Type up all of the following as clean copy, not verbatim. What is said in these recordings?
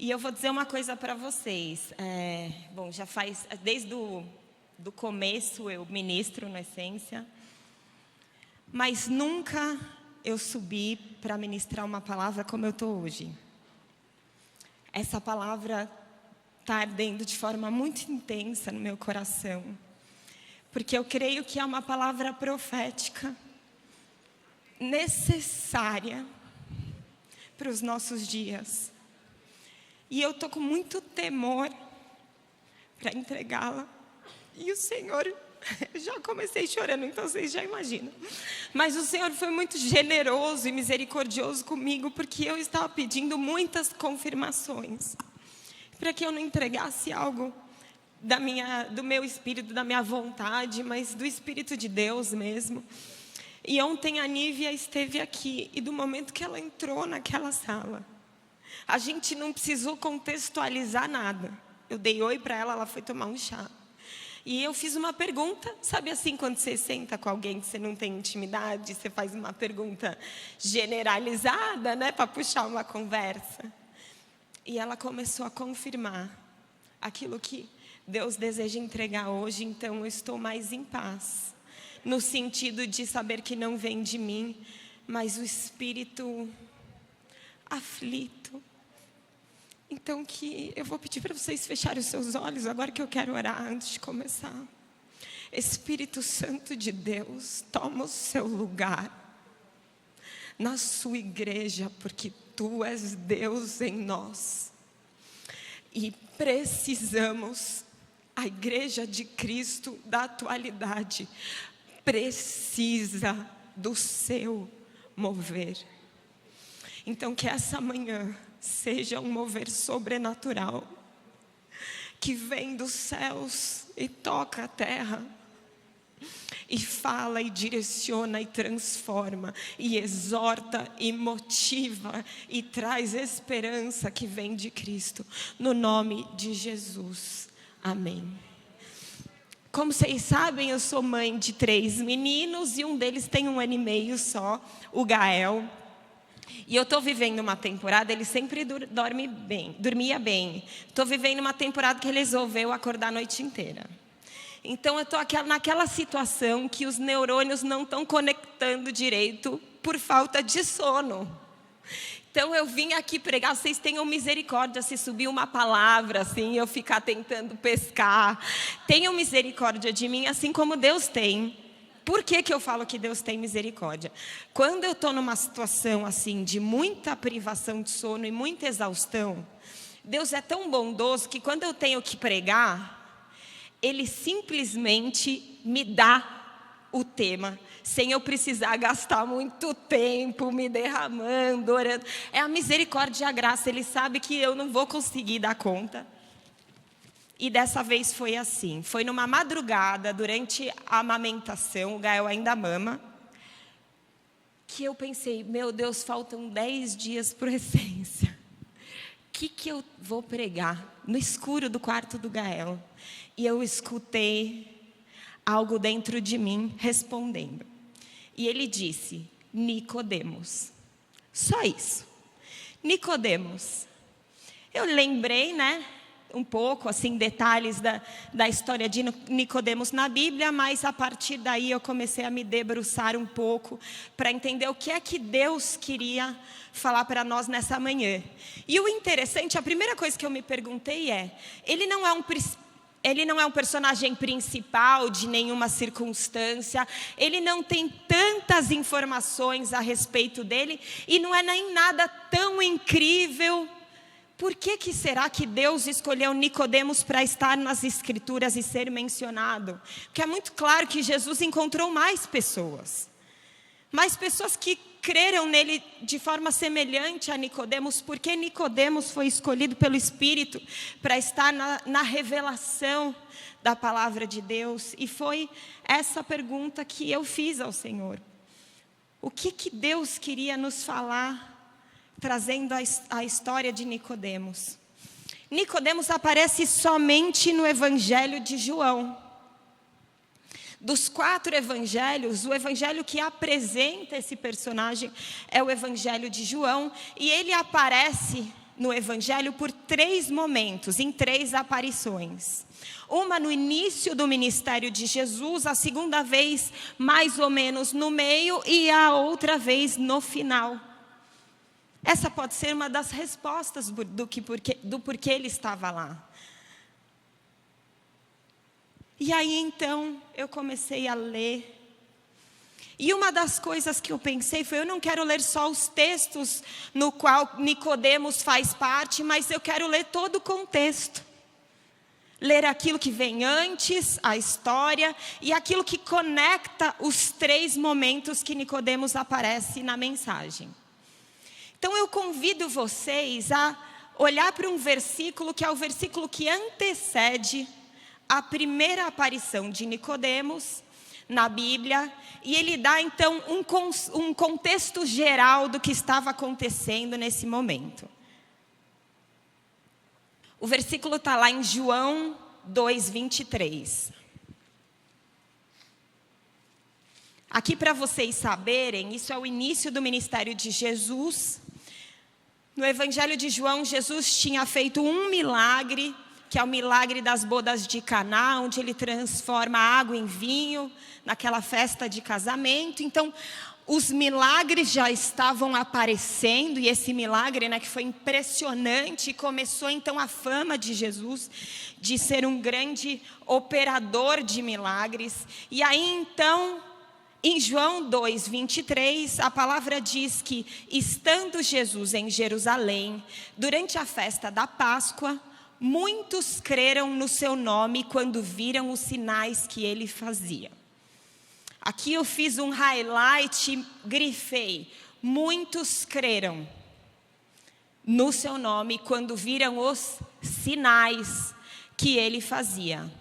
E eu vou dizer uma coisa para vocês. Bom, já faz, desde do começo eu ministro na essência, mas nunca eu subi para ministrar uma palavra como eu estou hoje. Essa palavra está ardendo de forma muito intensa no meu coração, porque eu creio que é uma palavra profética, necessária para os nossos dias. E eu estou com muito temor para entregá-la. E o Senhor, já comecei chorando, então vocês já imaginam. Mas o Senhor foi muito generoso e misericordioso comigo, porque eu estava pedindo muitas confirmações, para que eu não entregasse algo do meu espírito, da minha vontade, mas do Espírito de Deus mesmo. E ontem a Nívia esteve aqui, e do momento que ela entrou naquela sala, a gente não precisou contextualizar nada. Eu dei oi para ela, ela foi tomar um chá. E eu fiz uma pergunta, sabe assim, quando você senta com alguém que você não tem intimidade, você faz uma pergunta generalizada, né, para puxar uma conversa. E ela começou a confirmar aquilo que Deus deseja entregar hoje, então eu estou mais em paz. No sentido de saber que não vem de mim, mas o espírito aflito. Então que eu vou pedir para vocês fecharem os seus olhos, agora que eu quero orar antes de começar. Espírito Santo de Deus, toma o seu lugar na sua igreja, porque Tu és Deus em nós. E precisamos, a igreja de Cristo da atualidade, precisa do seu mover. Então que essa manhã seja um mover sobrenatural, que vem dos céus e toca a terra, e fala e direciona e transforma, e exorta e motiva, e traz esperança que vem de Cristo, no nome de Jesus, amém. Como vocês sabem, eu sou mãe de 3 meninos, e um deles tem 1 ano e meio só, o Gael. E eu estou vivendo uma temporada, ele sempre dormia bem. Estou vivendo uma temporada que ele resolveu acordar a noite inteira. Então eu estou naquela situação que os neurônios não estão conectando direito por falta de sono. Então eu vim aqui pregar, vocês tenham misericórdia se subir uma palavra assim, eu ficar tentando pescar. Tenham misericórdia de mim, assim como Deus tem. Por que eu falo que Deus tem misericórdia? Quando eu estou numa situação assim de muita privação de sono e muita exaustão, Deus é tão bondoso que quando eu tenho que pregar, Ele simplesmente me dá o tema, sem eu precisar gastar muito tempo me derramando, orando. É a misericórdia e a graça, Ele sabe que eu não vou conseguir dar conta. E dessa vez foi assim, foi numa madrugada, durante a amamentação, o Gael ainda mama, que eu pensei, meu Deus, faltam 10 dias para a essência. O que eu vou pregar no escuro do quarto do Gael? E eu escutei algo dentro de mim respondendo. E ele disse, Nicodemos. Só isso. Nicodemos. Eu lembrei, né? Um pouco, assim, detalhes da história de Nicodemos na Bíblia, mas a partir daí eu comecei a me debruçar um pouco para entender o que é que Deus queria falar para nós nessa manhã. E o interessante, a primeira coisa que eu me perguntei ele não é um personagem principal de nenhuma circunstância, ele não tem tantas informações a respeito dele, e não é nem nada tão incrível. Por que será que Deus escolheu Nicodemos para estar nas Escrituras e ser mencionado? Porque é muito claro que Jesus encontrou mais pessoas que creram nele de forma semelhante a Nicodemos. Porque Nicodemos foi escolhido pelo Espírito para estar na revelação da palavra de Deus. E foi essa pergunta que eu fiz ao Senhor. O que Deus queria nos falar, trazendo a história de Nicodemos? Nicodemos aparece somente no Evangelho de João. Dos 4 evangelhos, o evangelho que apresenta esse personagem é o Evangelho de João, e ele aparece no Evangelho por 3 momentos, em 3 aparições. Uma no início do ministério de Jesus, a segunda vez mais ou menos no meio e a outra vez no final. Essa pode ser uma das respostas do porquê ele estava lá. E aí então eu comecei a ler. E uma das coisas que eu pensei foi, eu não quero ler só os textos no qual Nicodemos faz parte, mas eu quero ler todo o contexto. Ler aquilo que vem antes, a história, e aquilo que conecta os 3 momentos que Nicodemos aparece na mensagem. Então eu convido vocês a olhar para um versículo que é o versículo que antecede a primeira aparição de Nicodemos na Bíblia, e ele dá então um contexto geral do que estava acontecendo nesse momento. O versículo está lá em João 2:23. Aqui, para vocês saberem, isso é o início do ministério de Jesus. No Evangelho de João, Jesus tinha feito um milagre, que é o milagre das bodas de Caná, onde ele transforma a água em vinho, naquela festa de casamento. Então, os milagres já estavam aparecendo, e esse milagre, que foi impressionante, começou então a fama de Jesus, de ser um grande operador de milagres. E aí então, em João 2:23, a palavra diz que, estando Jesus em Jerusalém, durante a festa da Páscoa, muitos creram no seu nome quando viram os sinais que ele fazia. Aqui eu fiz um highlight, grifei. Muitos creram no seu nome quando viram os sinais que ele fazia.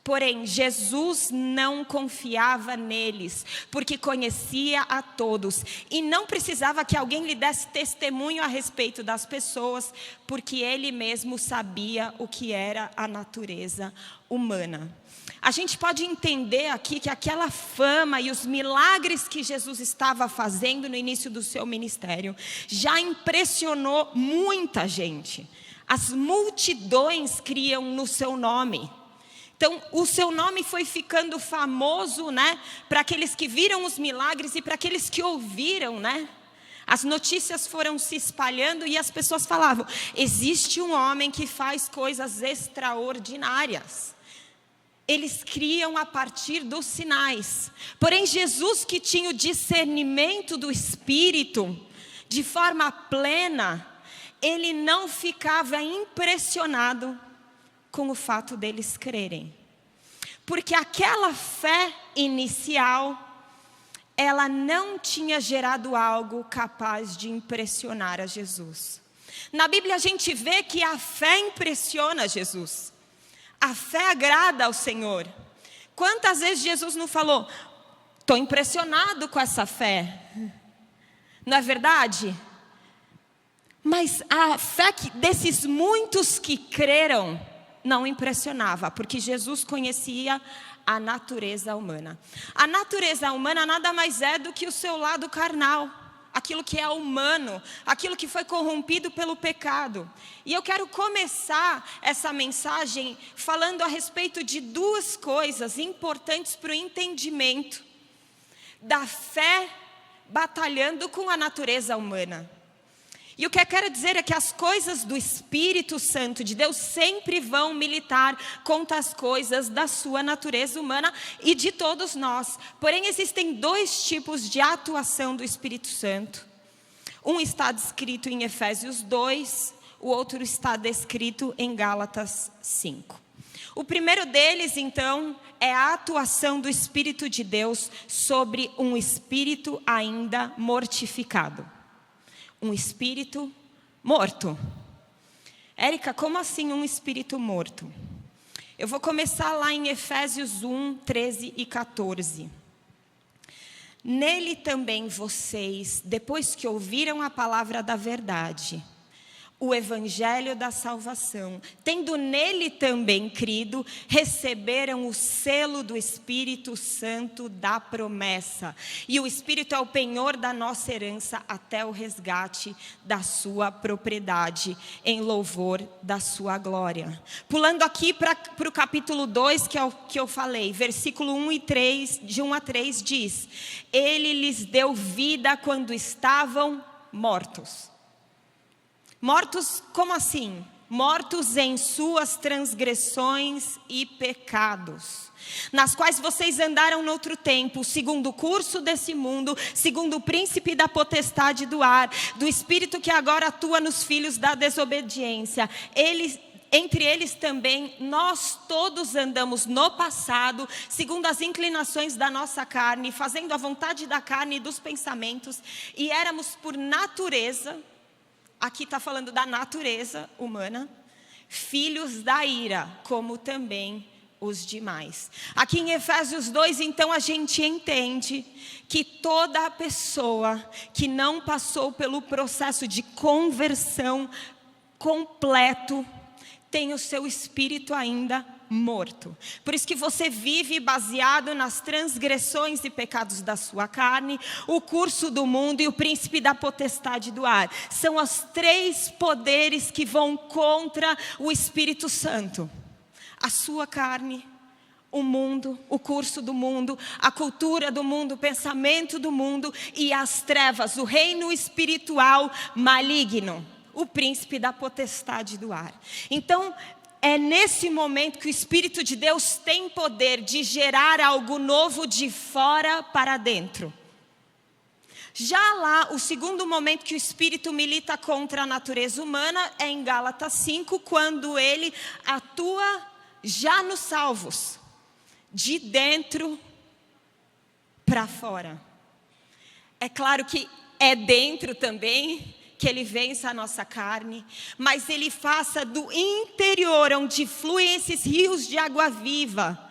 Porém, Jesus não confiava neles, porque conhecia a todos. E não precisava que alguém lhe desse testemunho a respeito das pessoas, porque ele mesmo sabia o que era a natureza humana. A gente pode entender aqui que aquela fama e os milagres que Jesus estava fazendo no início do seu ministério já impressionou muita gente. As multidões criam no seu nome. Então, o seu nome foi ficando famoso, para aqueles que viram os milagres e para aqueles que ouviram, As notícias foram se espalhando e as pessoas falavam, existe um homem que faz coisas extraordinárias. Eles criam a partir dos sinais. Porém, Jesus, que tinha o discernimento do Espírito de forma plena, ele não ficava impressionado com o fato deles crerem. Porque aquela fé inicial, ela não tinha gerado algo capaz de impressionar a Jesus. Na Bíblia a gente vê que a fé impressiona Jesus. A fé agrada ao Senhor. Quantas vezes Jesus não falou, estou impressionado com essa fé. Não é verdade? Mas a fé desses muitos que creram não impressionava, porque Jesus conhecia a natureza humana. A natureza humana nada mais é do que o seu lado carnal, aquilo que é humano, aquilo que foi corrompido pelo pecado. E eu quero começar essa mensagem falando a respeito de 2 coisas importantes para o entendimento da fé batalhando com a natureza humana. E o que eu quero dizer é que as coisas do Espírito Santo de Deus sempre vão militar contra as coisas da sua natureza humana e de todos nós. Porém, existem 2 tipos de atuação do Espírito Santo. Um está descrito em Efésios 2, o outro está descrito em Gálatas 5. O primeiro deles, então, é a atuação do Espírito de Deus sobre um espírito ainda mortificado. Um espírito morto. Érica, como assim um espírito morto? Eu vou começar lá em Efésios 1, 13 e 14. Nele também vocês, depois que ouviram a palavra da verdade, o evangelho da salvação, tendo nele também crido, receberam o selo do Espírito Santo da promessa. E o Espírito é o penhor da nossa herança até o resgate da sua propriedade, em louvor da sua glória. Pulando aqui para o capítulo 2, que é o que eu falei, versículo 1 e 3, de 1 a 3 diz: Ele lhes deu vida quando estavam mortos. Mortos, como assim? Mortos em suas transgressões e pecados, nas quais vocês andaram noutro tempo, segundo o curso desse mundo, segundo o príncipe da potestade do ar, do espírito que agora atua nos filhos da desobediência. Entre eles também, nós todos andamos no passado, segundo as inclinações da nossa carne, fazendo a vontade da carne e dos pensamentos, e éramos por natureza, aqui está falando da natureza humana, filhos da ira, como também os demais. Aqui em Efésios 2, então, a gente entende que toda pessoa que não passou pelo processo de conversão completo, tem o seu espírito ainda morto. Por isso que você vive baseado nas transgressões e pecados da sua carne, o curso do mundo e o príncipe da potestade do ar. São os 3 poderes que vão contra o Espírito Santo. A sua carne, o mundo, o curso do mundo, a cultura do mundo, o pensamento do mundo e as trevas, o reino espiritual maligno, o príncipe da potestade do ar. Então, é nesse momento que o Espírito de Deus tem poder de gerar algo novo de fora para dentro. Já lá, o segundo momento que o Espírito milita contra a natureza humana é em Gálatas 5, quando ele atua já nos salvos, de dentro para fora. É claro que é dentro também que ele vença a nossa carne, mas ele faça do interior, onde fluem esses rios de água viva,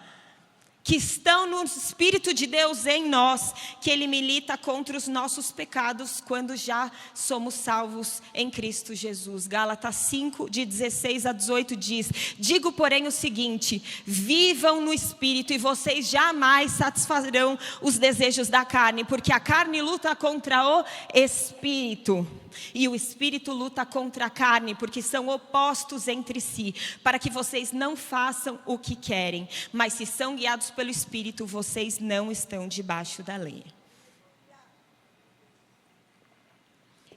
que estão no Espírito de Deus em nós, que ele milita contra os nossos pecados, quando já somos salvos em Cristo Jesus. Gálatas 5, de 16 a 18 diz: Digo, porém, o seguinte: vivam no Espírito, e vocês jamais satisfarão os desejos da carne, porque a carne luta contra o Espírito, e o Espírito luta contra a carne, porque são opostos entre si, para que vocês não façam o que querem. Mas se são guiados pelo Espírito, vocês não estão debaixo da lei.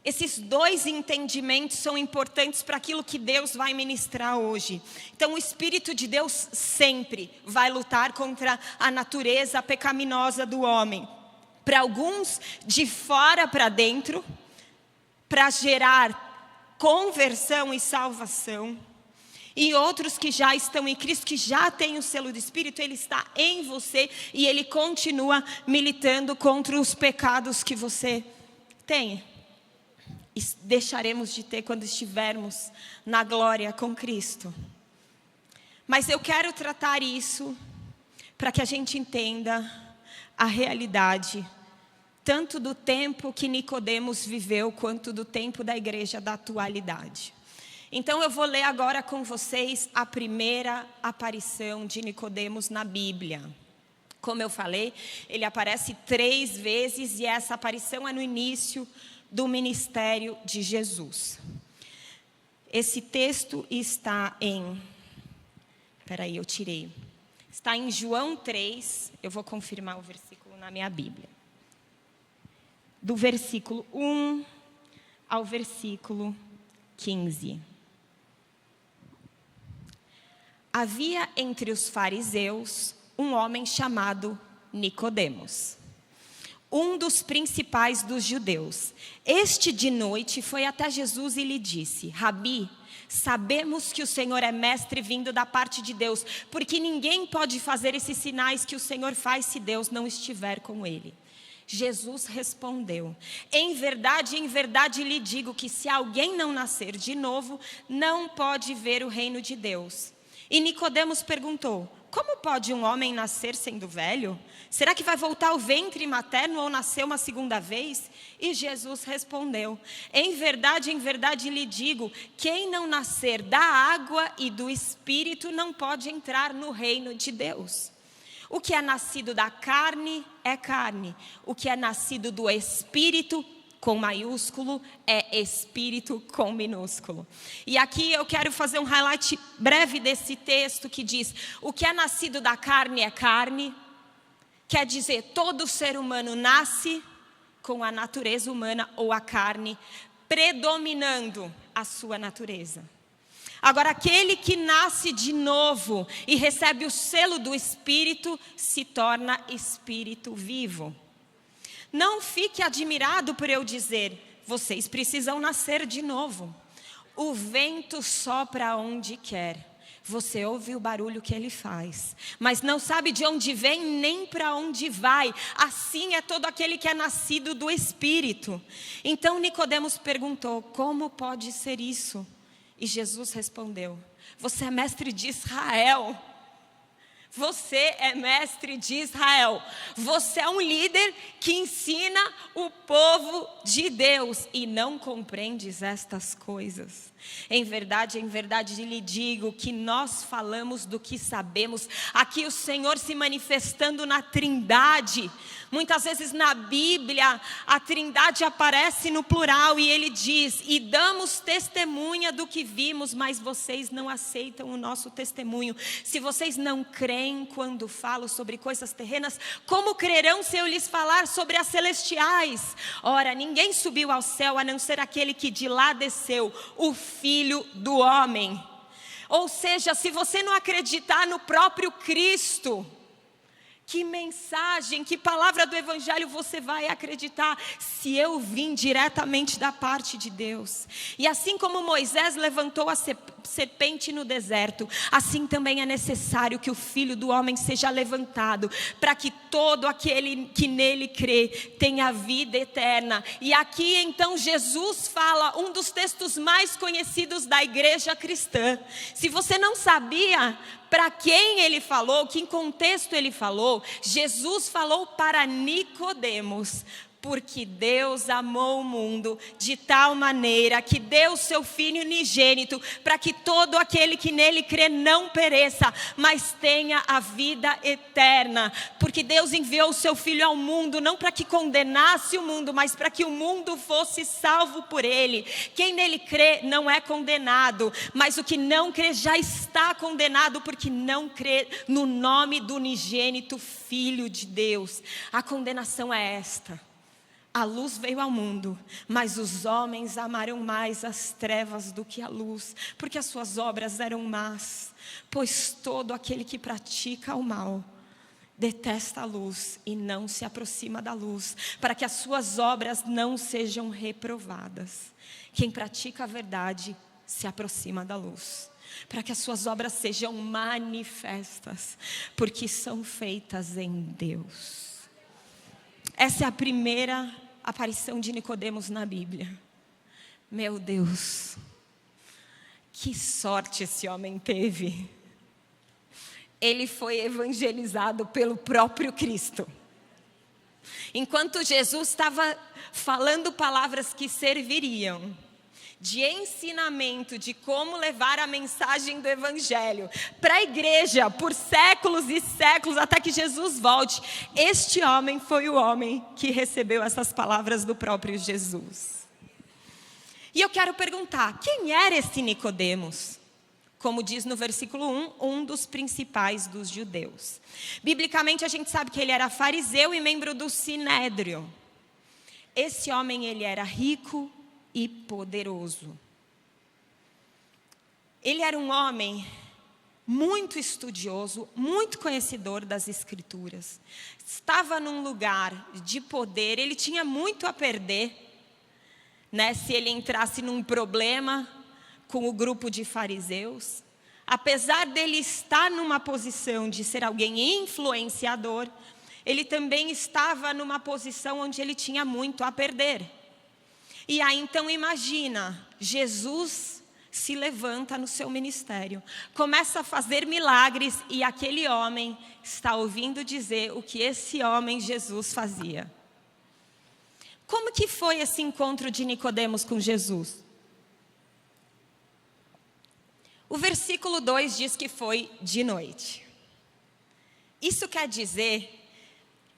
Esses 2 entendimentos são importantes para aquilo que Deus vai ministrar hoje. Então, o Espírito de Deus sempre vai lutar contra a natureza pecaminosa do homem. Para alguns, de fora para dentro, para gerar conversão e salvação. E outros que já estão em Cristo, que já têm o selo do Espírito, ele está em você e ele continua militando contra os pecados que você tem. E deixaremos de ter quando estivermos na glória com Cristo. Mas eu quero tratar isso para que a gente entenda a realidade, tanto do tempo que Nicodemos viveu, quanto do tempo da igreja da atualidade. Então eu vou ler agora com vocês a primeira aparição de Nicodemos na Bíblia. Como eu falei, ele aparece 3 vezes e essa aparição é no início do ministério de Jesus. Esse texto está em... Espera aí, eu tirei. Está em João 3, eu vou confirmar o versículo na minha Bíblia. Do versículo 1 ao versículo 15. Havia entre os fariseus um homem chamado Nicodemos, um dos principais dos judeus. Este de noite foi até Jesus e lhe disse: Rabi, sabemos que o Senhor é mestre vindo da parte de Deus, porque ninguém pode fazer esses sinais que o Senhor faz se Deus não estiver com ele. Jesus respondeu: em verdade lhe digo que se alguém não nascer de novo, não pode ver o reino de Deus. E Nicodemos perguntou: como pode um homem nascer sendo velho? Será que vai voltar ao ventre materno ou nascer uma segunda vez? E Jesus respondeu: em verdade lhe digo, quem não nascer da água e do Espírito não pode entrar no reino de Deus. O que é nascido da carne é carne, o que é nascido do Espírito, com maiúsculo, é Espírito com minúsculo. E aqui eu quero fazer um highlight breve desse texto que diz: o que é nascido da carne é carne, quer dizer, todo ser humano nasce com a natureza humana ou a carne predominando a sua natureza. Agora, aquele que nasce de novo e recebe o selo do Espírito se torna espírito vivo. Não fique admirado por eu dizer: vocês precisam nascer de novo. O vento sopra onde quer. Você ouve o barulho que ele faz, mas não sabe de onde vem nem para onde vai. Assim é todo aquele que é nascido do Espírito. Então Nicodemos perguntou: como pode ser isso? E Jesus respondeu: você é mestre de Israel. Você é mestre de Israel. Você é um líder que ensina o povo de Deus e não compreendes estas coisas. Em verdade lhe digo que nós falamos do que sabemos. Aqui o Senhor se manifestando na Trindade. Muitas vezes na Bíblia a Trindade aparece no plural e ele diz: e damos testemunha do que vimos, mas vocês não aceitam o nosso testemunho. Se vocês não creem quando falo sobre coisas terrenas, como crerão se eu lhes falar sobre as celestiais? Ora, ninguém subiu ao céu a não ser aquele que de lá desceu, o Filho do Homem. Ou seja, se você não acreditar no próprio Cristo, que mensagem, que palavra do Evangelho você vai acreditar se eu vim diretamente da parte de Deus? E assim como Moisés levantou a serpente no deserto, assim também é necessário que o Filho do Homem seja levantado, para que todo aquele que nele crê tenha vida eterna. E aqui então Jesus fala um dos textos mais conhecidos da igreja cristã. Se você não sabia para quem ele falou, que em contexto ele falou, Jesus falou para Nicodemos: porque Deus amou o mundo de tal maneira que deu seu Filho unigênito, para que todo aquele que nele crê não pereça, mas tenha a vida eterna. Porque Deus enviou o seu Filho ao mundo, não para que condenasse o mundo, mas para que o mundo fosse salvo por ele. Quem nele crê não é condenado, mas o que não crê já está condenado, porque não crê no nome do unigênito Filho de Deus. A condenação é esta: a luz veio ao mundo, mas os homens amaram mais as trevas do que a luz, porque as suas obras eram más. Pois todo aquele que pratica o mal detesta a luz e não se aproxima da luz, para que as suas obras não sejam reprovadas. Quem pratica a verdade se aproxima da luz, para que as suas obras sejam manifestas, porque são feitas em Deus. Essa é a primeira aparição de Nicodemos na Bíblia. Meu Deus, que sorte esse homem teve. Ele foi evangelizado pelo próprio Cristo. Enquanto Jesus estava falando palavras que serviriam de ensinamento de como levar a mensagem do Evangelho para a igreja por séculos e séculos, até que Jesus volte, este homem foi o homem que recebeu essas palavras do próprio Jesus. E eu quero perguntar: quem era esse Nicodemos? Como diz no versículo 1, um dos principais dos judeus. Biblicamente a gente sabe que ele era fariseu e membro do Sinédrio. Esse homem, ele era rico e poderoso. Ele era um homem muito estudioso, muito conhecedor das Escrituras. Estava num lugar de poder, ele tinha muito a perder, né, se ele entrasse num problema com o grupo de fariseus. Apesar dele estar numa posição de ser alguém influenciador, ele também estava numa posição onde ele tinha muito a perder. E aí então imagina, Jesus se levanta no seu ministério, começa a fazer milagres e aquele homem está ouvindo dizer o que esse homem Jesus fazia. Como que foi esse encontro de Nicodemos com Jesus? O versículo 2 diz que foi de noite. Isso quer dizer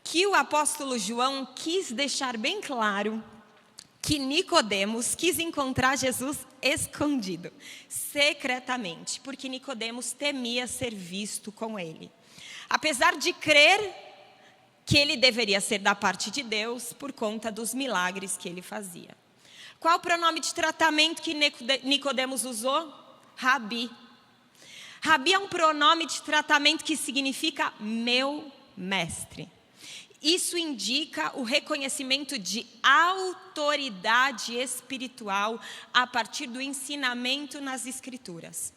que o apóstolo João quis deixar bem claro que Nicodemos quis encontrar Jesus escondido, secretamente, porque Nicodemos temia ser visto com ele. Apesar de crer que ele deveria ser da parte de Deus por conta dos milagres que ele fazia. Qual o pronome de tratamento que Nicodemos usou? Rabi. Rabi é um pronome de tratamento que significa meu mestre. Isso indica o reconhecimento de autoridade espiritual a partir do ensinamento nas Escrituras.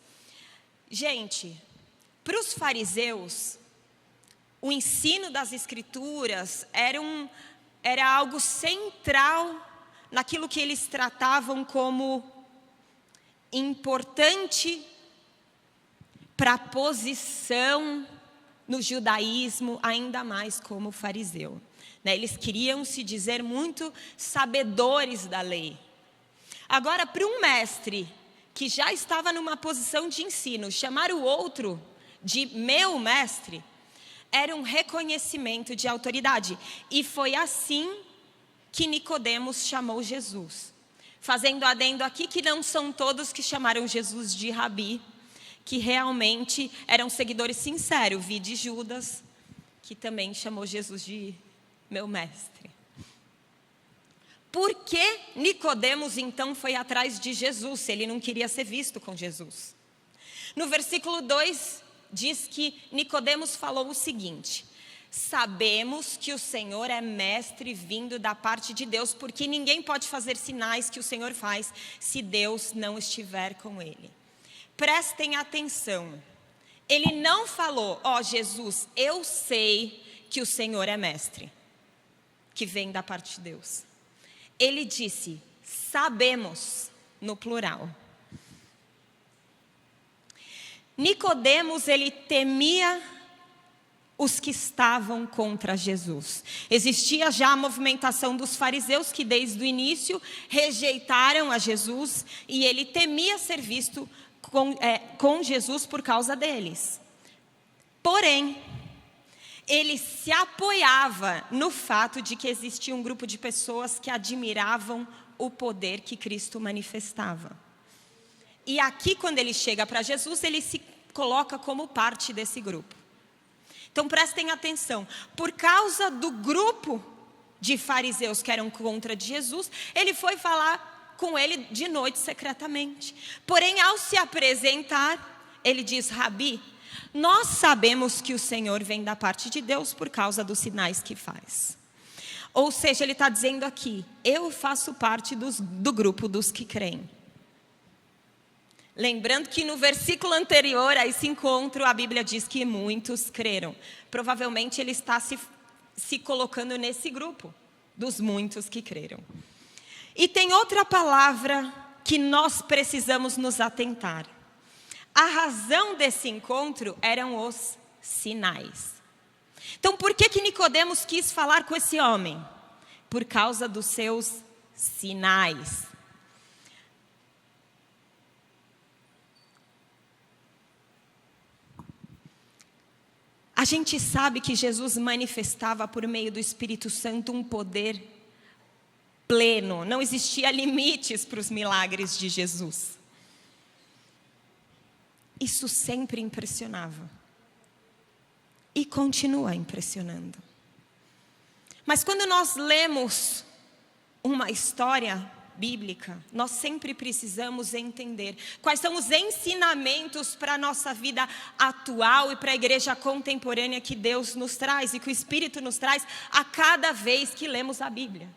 Gente, para os fariseus, o ensino das Escrituras era algo central naquilo que eles tratavam como importante para a posição no judaísmo, ainda mais como fariseu. Eles queriam se dizer muito sabedores da lei. Agora, para um mestre que já estava numa posição de ensino, chamar o outro de meu mestre, era um reconhecimento de autoridade. E foi assim que Nicodemos chamou Jesus. Fazendo adendo aqui que não são todos que chamaram Jesus de Rabi, que realmente eram seguidores sinceros. Vi de Judas, que também chamou Jesus de meu mestre. Por que Nicodemos então foi atrás de Jesus, se ele não queria ser visto com Jesus? No versículo 2 diz que Nicodemos falou o seguinte: sabemos que o Senhor é mestre vindo da parte de Deus, porque ninguém pode fazer sinais que o Senhor faz se Deus não estiver com ele. Prestem atenção, ele não falou, Jesus, eu sei que o Senhor é mestre, que vem da parte de Deus. Ele disse, sabemos, no plural. Nicodemos, ele temia os que estavam contra Jesus. Existia já a movimentação dos fariseus que desde o início rejeitaram a Jesus e ele temia ser visto com Jesus por causa deles. Porém, ele se apoiava no fato de que existia um grupo de pessoas que admiravam o poder que Cristo manifestava. E aqui, quando ele chega para Jesus, ele se coloca como parte desse grupo. Então, prestem atenção. Por causa do grupo de fariseus que eram contra de Jesus, ele foi falar com ele de noite secretamente. Porém, ao se apresentar, ele diz, Rabi, nós sabemos que o Senhor vem da parte de Deus por causa dos sinais que faz. Ou seja, ele está dizendo aqui, eu faço parte do grupo dos que creem. Lembrando que no versículo anterior a esse encontro, a Bíblia diz que muitos creram. Provavelmente ele está se colocando nesse grupo, dos muitos que creram. E tem outra palavra que nós precisamos nos atentar. A razão desse encontro eram os sinais. Então, por que Nicodemos quis falar com esse homem? Por causa dos seus sinais. A gente sabe que Jesus manifestava por meio do Espírito Santo um poder pleno. Não existia limites para os milagres de Jesus. Isso sempre impressionava. E continua impressionando. Mas quando nós lemos uma história bíblica, nós sempre precisamos entender quais são os ensinamentos para a nossa vida atual e para a igreja contemporânea que Deus nos traz e que o Espírito nos traz a cada vez que lemos a Bíblia.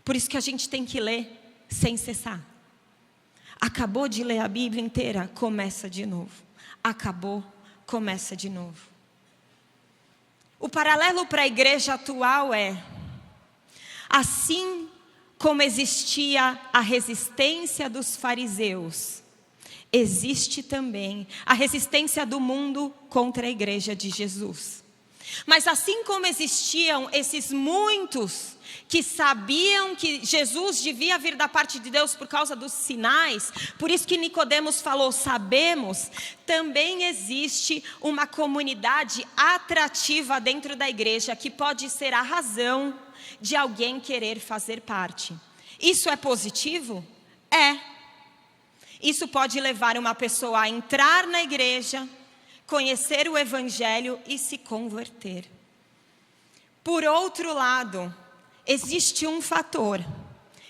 Por isso que a gente tem que ler sem cessar. Acabou de ler a Bíblia inteira, começa de novo. Acabou, começa de novo. O paralelo para a igreja atual é, assim como existia a resistência dos fariseus existe também a resistência do mundo contra a igreja de Jesus. Mas assim como existiam esses muitos que sabiam que Jesus devia vir da parte de Deus por causa dos sinais, por isso que Nicodemos falou, sabemos, também existe uma comunidade atrativa dentro da igreja que pode ser a razão de alguém querer fazer parte. Isso é positivo? É. Isso pode levar uma pessoa a entrar na igreja, conhecer o evangelho e se converter. Por outro lado, existe um fator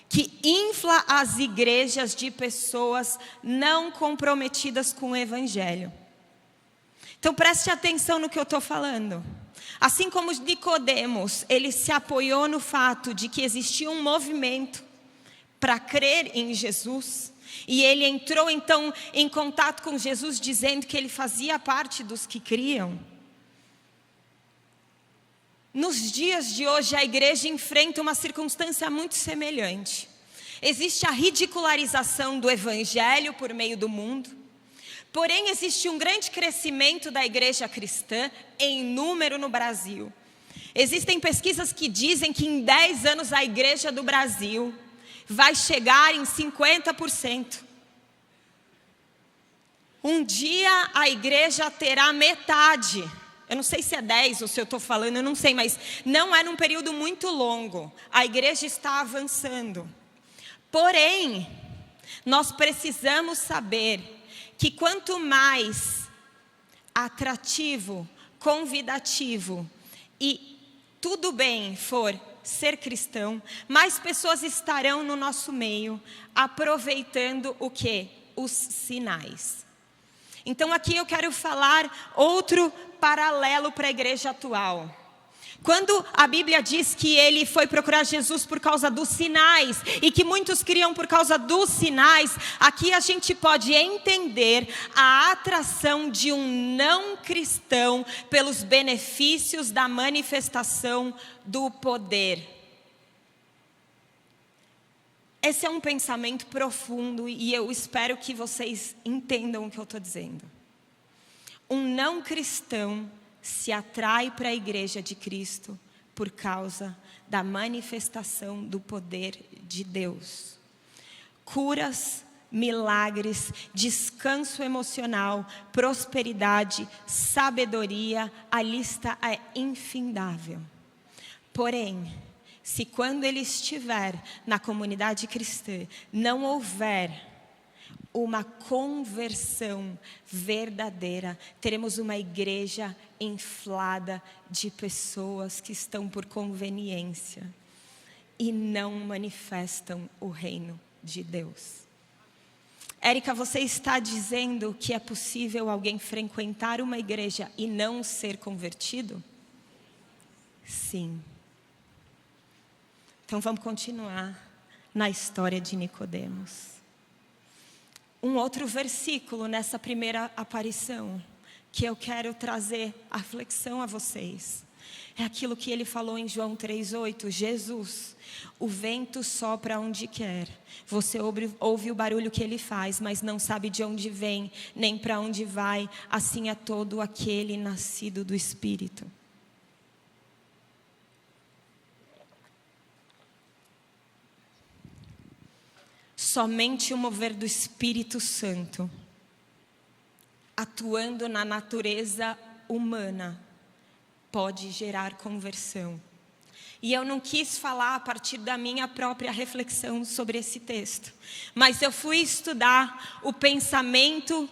que infla as igrejas de pessoas não comprometidas com o evangelho. Então preste atenção no que eu estou falando. Assim como Nicodemos, ele se apoiou no fato de que existia um movimento para crer em Jesus, e ele entrou então em contato com Jesus dizendo que ele fazia parte dos que criam. Nos dias de hoje a igreja enfrenta uma circunstância muito semelhante. Existe a ridicularização do evangelho por meio do mundo. Porém existe um grande crescimento da igreja cristã em número no Brasil. Existem pesquisas que dizem que em 10 anos a igreja do Brasil vai chegar em 50%. Um dia a igreja terá metade. Eu não sei se é 10 ou se eu estou falando, eu não sei, mas não é num período muito longo. A igreja está avançando. Porém, nós precisamos saber que quanto mais atrativo, convidativo e tudo bem for ser cristão, mais pessoas estarão no nosso meio aproveitando o quê? Os sinais. Então aqui eu quero falar outro paralelo para a igreja atual. Quando a Bíblia diz que ele foi procurar Jesus por causa dos sinais, e que muitos criam por causa dos sinais, aqui a gente pode entender a atração de um não cristão pelos benefícios da manifestação do poder. Esse é um pensamento profundo e eu espero que vocês entendam o que eu estou dizendo. Um não cristão se atrai para a igreja de Cristo por causa da manifestação do poder de Deus. Curas, milagres, descanso emocional, prosperidade, sabedoria, a lista é infindável. Porém, se quando ele estiver na comunidade cristã, não houver uma conversão verdadeira, teremos uma igreja inflada de pessoas que estão por conveniência e não manifestam o reino de Deus. Érica, você está dizendo que é possível alguém frequentar uma igreja e não ser convertido? Sim. Então vamos continuar na história de Nicodemos. Um outro versículo nessa primeira aparição que eu quero trazer a reflexão a vocês. É aquilo que ele falou em João 3,8. Jesus, o vento sopra onde quer. Você ouve o barulho que ele faz, mas não sabe de onde vem, nem para onde vai. Assim é todo aquele nascido do Espírito. Somente o mover do Espírito Santo, atuando na natureza humana, pode gerar conversão. E eu não quis falar a partir da minha própria reflexão sobre esse texto, mas eu fui estudar o pensamento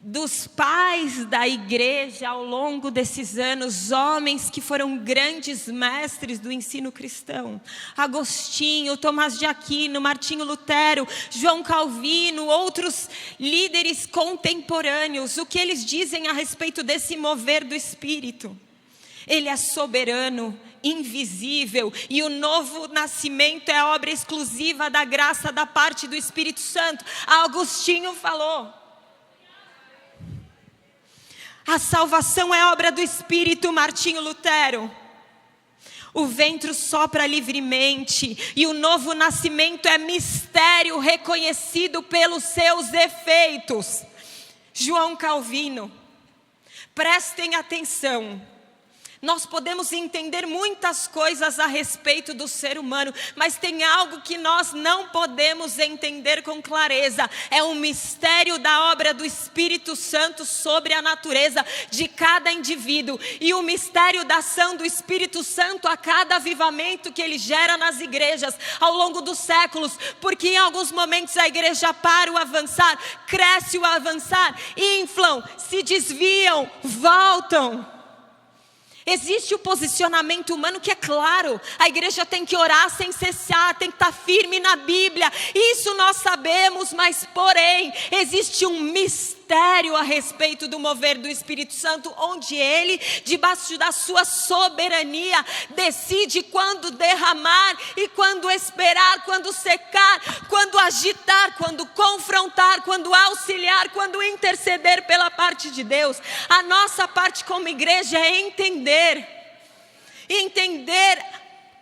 dos pais da igreja ao longo desses anos, homens que foram grandes mestres do ensino cristão. Agostinho, Tomás de Aquino, Martinho Lutero, João Calvino, outros líderes contemporâneos. O que eles dizem a respeito desse mover do Espírito? Ele é soberano, invisível, e o novo nascimento é obra exclusiva da graça da parte do Espírito Santo. Agostinho falou. A salvação é obra do Espírito, Martinho Lutero. O ventre sopra livremente e o novo nascimento é mistério reconhecido pelos seus efeitos. João Calvino, prestem atenção. Nós podemos entender muitas coisas a respeito do ser humano, mas tem algo que nós não podemos entender com clareza. É um mistério da obra do Espírito Santo sobre a natureza de cada indivíduo. E o mistério da ação do Espírito Santo a cada avivamento que ele gera nas igrejas ao longo dos séculos. Porque em alguns momentos a igreja para o avançar, cresce o avançar, inflam, se desviam, voltam. Existe o posicionamento humano que é claro, a igreja tem que orar sem cessar, tem que estar firme na Bíblia, isso nós sabemos, mas porém, existe um mistério a respeito do mover do Espírito Santo, onde Ele, debaixo da sua soberania, decide quando derramar e quando esperar, quando secar, quando agitar, quando confrontar, quando auxiliar, quando interceder pela parte de Deus. A nossa parte como igreja é entender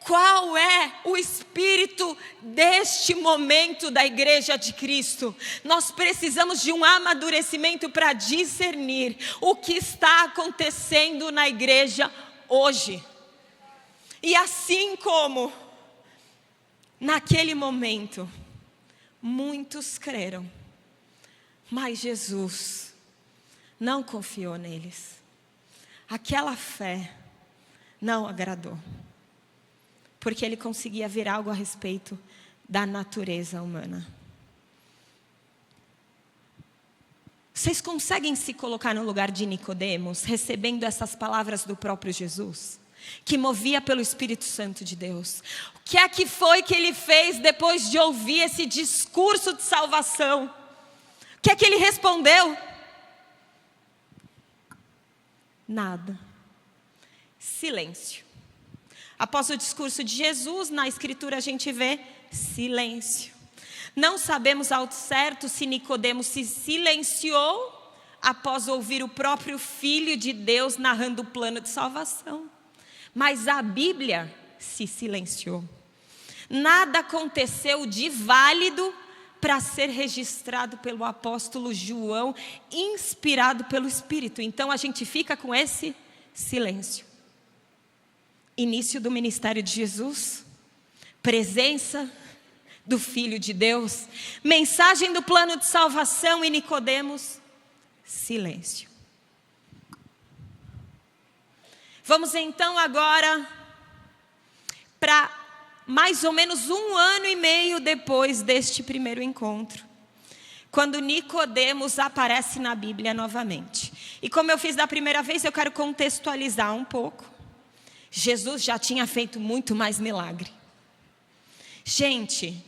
qual é o espírito deste momento da igreja de Cristo. Nós precisamos de um amadurecimento para discernir o que está acontecendo na igreja hoje. E assim como naquele momento muitos creram, mas Jesus não confiou neles. Aquela fé não agradou, porque ele conseguia ver algo a respeito da natureza humana. Vocês conseguem se colocar no lugar de Nicodemos, recebendo essas palavras do próprio Jesus, que movia pelo Espírito Santo de Deus? O que é que foi que ele fez depois de ouvir esse discurso de salvação? O que é que ele respondeu? Nada. Silêncio. Após o discurso de Jesus, na Escritura a gente vê silêncio. Não sabemos ao certo se Nicodemos se silenciou após ouvir o próprio Filho de Deus narrando o plano de salvação. Mas a Bíblia se silenciou. Nada aconteceu de válido para ser registrado pelo apóstolo João, inspirado pelo Espírito. Então a gente fica com esse silêncio. Início do ministério de Jesus, presença do Filho de Deus, mensagem do plano de salvação e Nicodemos, silêncio. Vamos então agora para mais ou menos 1 ano e meio depois deste primeiro encontro, quando Nicodemos aparece na Bíblia novamente. E como eu fiz da primeira vez, eu quero contextualizar um pouco. Jesus já tinha feito muito mais milagre. Gente,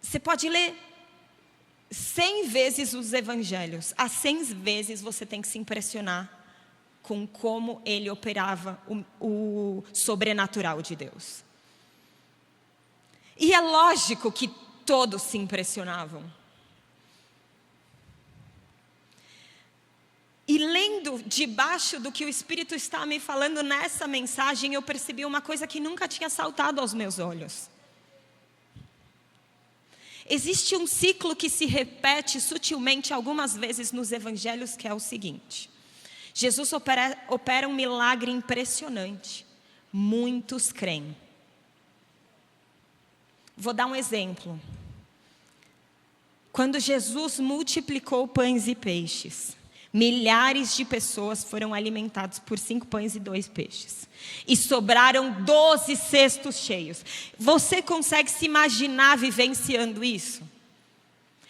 você pode ler 100 vezes os evangelhos. As 100 vezes você tem que se impressionar com como ele operava o sobrenatural de Deus. E é lógico que todos se impressionavam. E lendo debaixo do que o Espírito está me falando nessa mensagem, eu percebi uma coisa que nunca tinha saltado aos meus olhos. Existe um ciclo que se repete sutilmente algumas vezes nos evangelhos, que é o seguinte: Jesus opera um milagre impressionante. Muitos creem. Vou dar um exemplo. Quando Jesus multiplicou pães e peixes, milhares de pessoas foram alimentadas por 5 pães e 2 peixes. E sobraram 12 cestos cheios. Você consegue se imaginar vivenciando isso?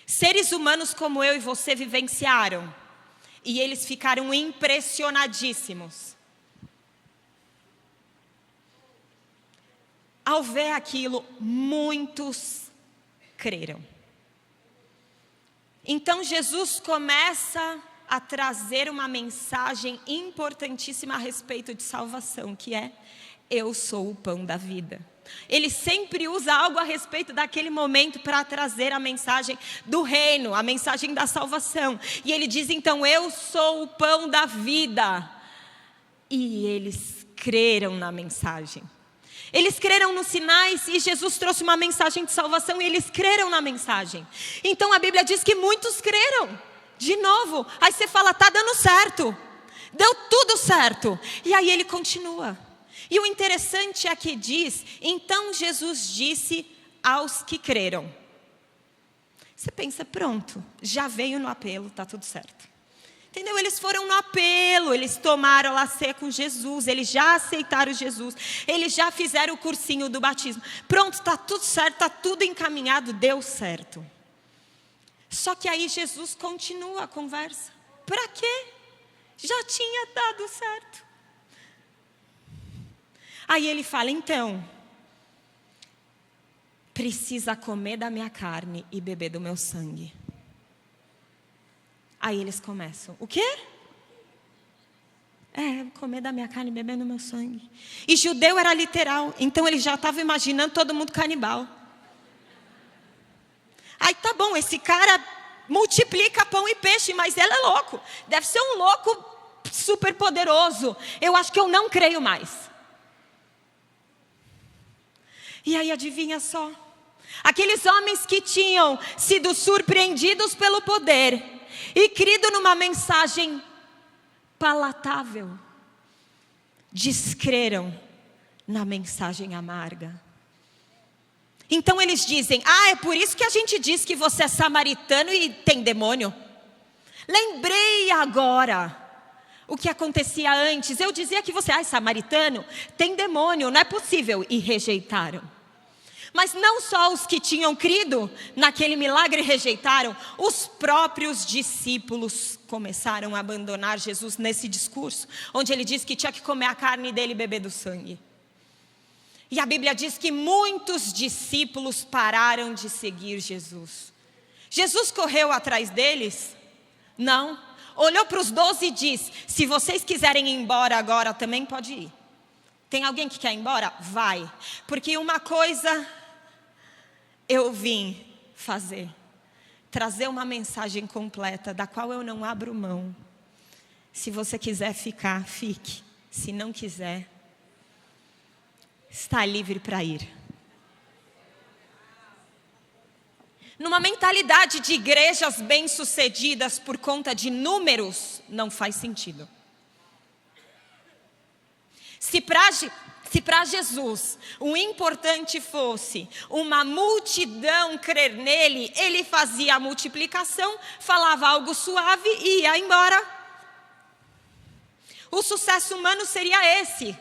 Seres humanos como eu e você vivenciaram. E eles ficaram impressionadíssimos. Ao ver aquilo, muitos creram. Então Jesus começa a trazer uma mensagem importantíssima a respeito de salvação, que é: eu sou o pão da vida. Ele sempre usa algo a respeito daquele momento para trazer a mensagem do reino, a mensagem da salvação. E ele diz então: eu sou o pão da vida. E eles creram na mensagem. Eles creram nos sinais e Jesus trouxe uma mensagem de salvação e eles creram na mensagem. Então a Bíblia diz que muitos creram. De novo, aí você fala, está dando certo. Deu tudo certo. E aí ele continua. E o interessante é que diz, então Jesus disse aos que creram. Você pensa, pronto, já veio no apelo, está tudo certo. Entendeu? Eles foram no apelo, eles tomaram a ceia com Jesus, eles já aceitaram Jesus, eles já fizeram o cursinho do batismo. Pronto, está tudo certo, está tudo encaminhado, deu certo. Só que aí Jesus continua a conversa. Para quê? Já tinha dado certo. Aí ele fala, então, precisa comer da minha carne e beber do meu sangue. Aí eles começam, o quê? Comer da minha carne e beber do meu sangue. E judeu era literal, então ele já estava imaginando todo mundo canibal. Aí tá bom, esse cara multiplica pão e peixe, mas ele é louco. Deve ser um louco super poderoso. Eu acho que eu não creio mais. E aí adivinha só. Aqueles homens que tinham sido surpreendidos pelo poder e crido numa mensagem palatável, descreram na mensagem amarga. Então eles dizem, é por isso que a gente diz que você é samaritano e tem demônio. Lembrei agora o que acontecia antes. Eu dizia que você é samaritano, tem demônio, não é possível. E rejeitaram. Mas não só os que tinham crido naquele milagre rejeitaram, os próprios discípulos começaram a abandonar Jesus nesse discurso, onde ele disse que tinha que comer a carne dele e beber do sangue. E a Bíblia diz que muitos discípulos pararam de seguir Jesus. Jesus correu atrás deles? Não. Olhou para os 12 e disse, se vocês quiserem ir embora agora também pode ir. Tem alguém que quer ir embora? Vai. Porque uma coisa eu vim fazer. Trazer uma mensagem completa, da qual eu não abro mão. Se você quiser ficar, fique. Se não quiser, está livre para ir. Numa mentalidade de igrejas bem-sucedidas por conta de números, não faz sentido. Se para Jesus o importante fosse uma multidão crer nele, ele fazia a multiplicação, falava algo suave e ia embora. O sucesso humano seria esse.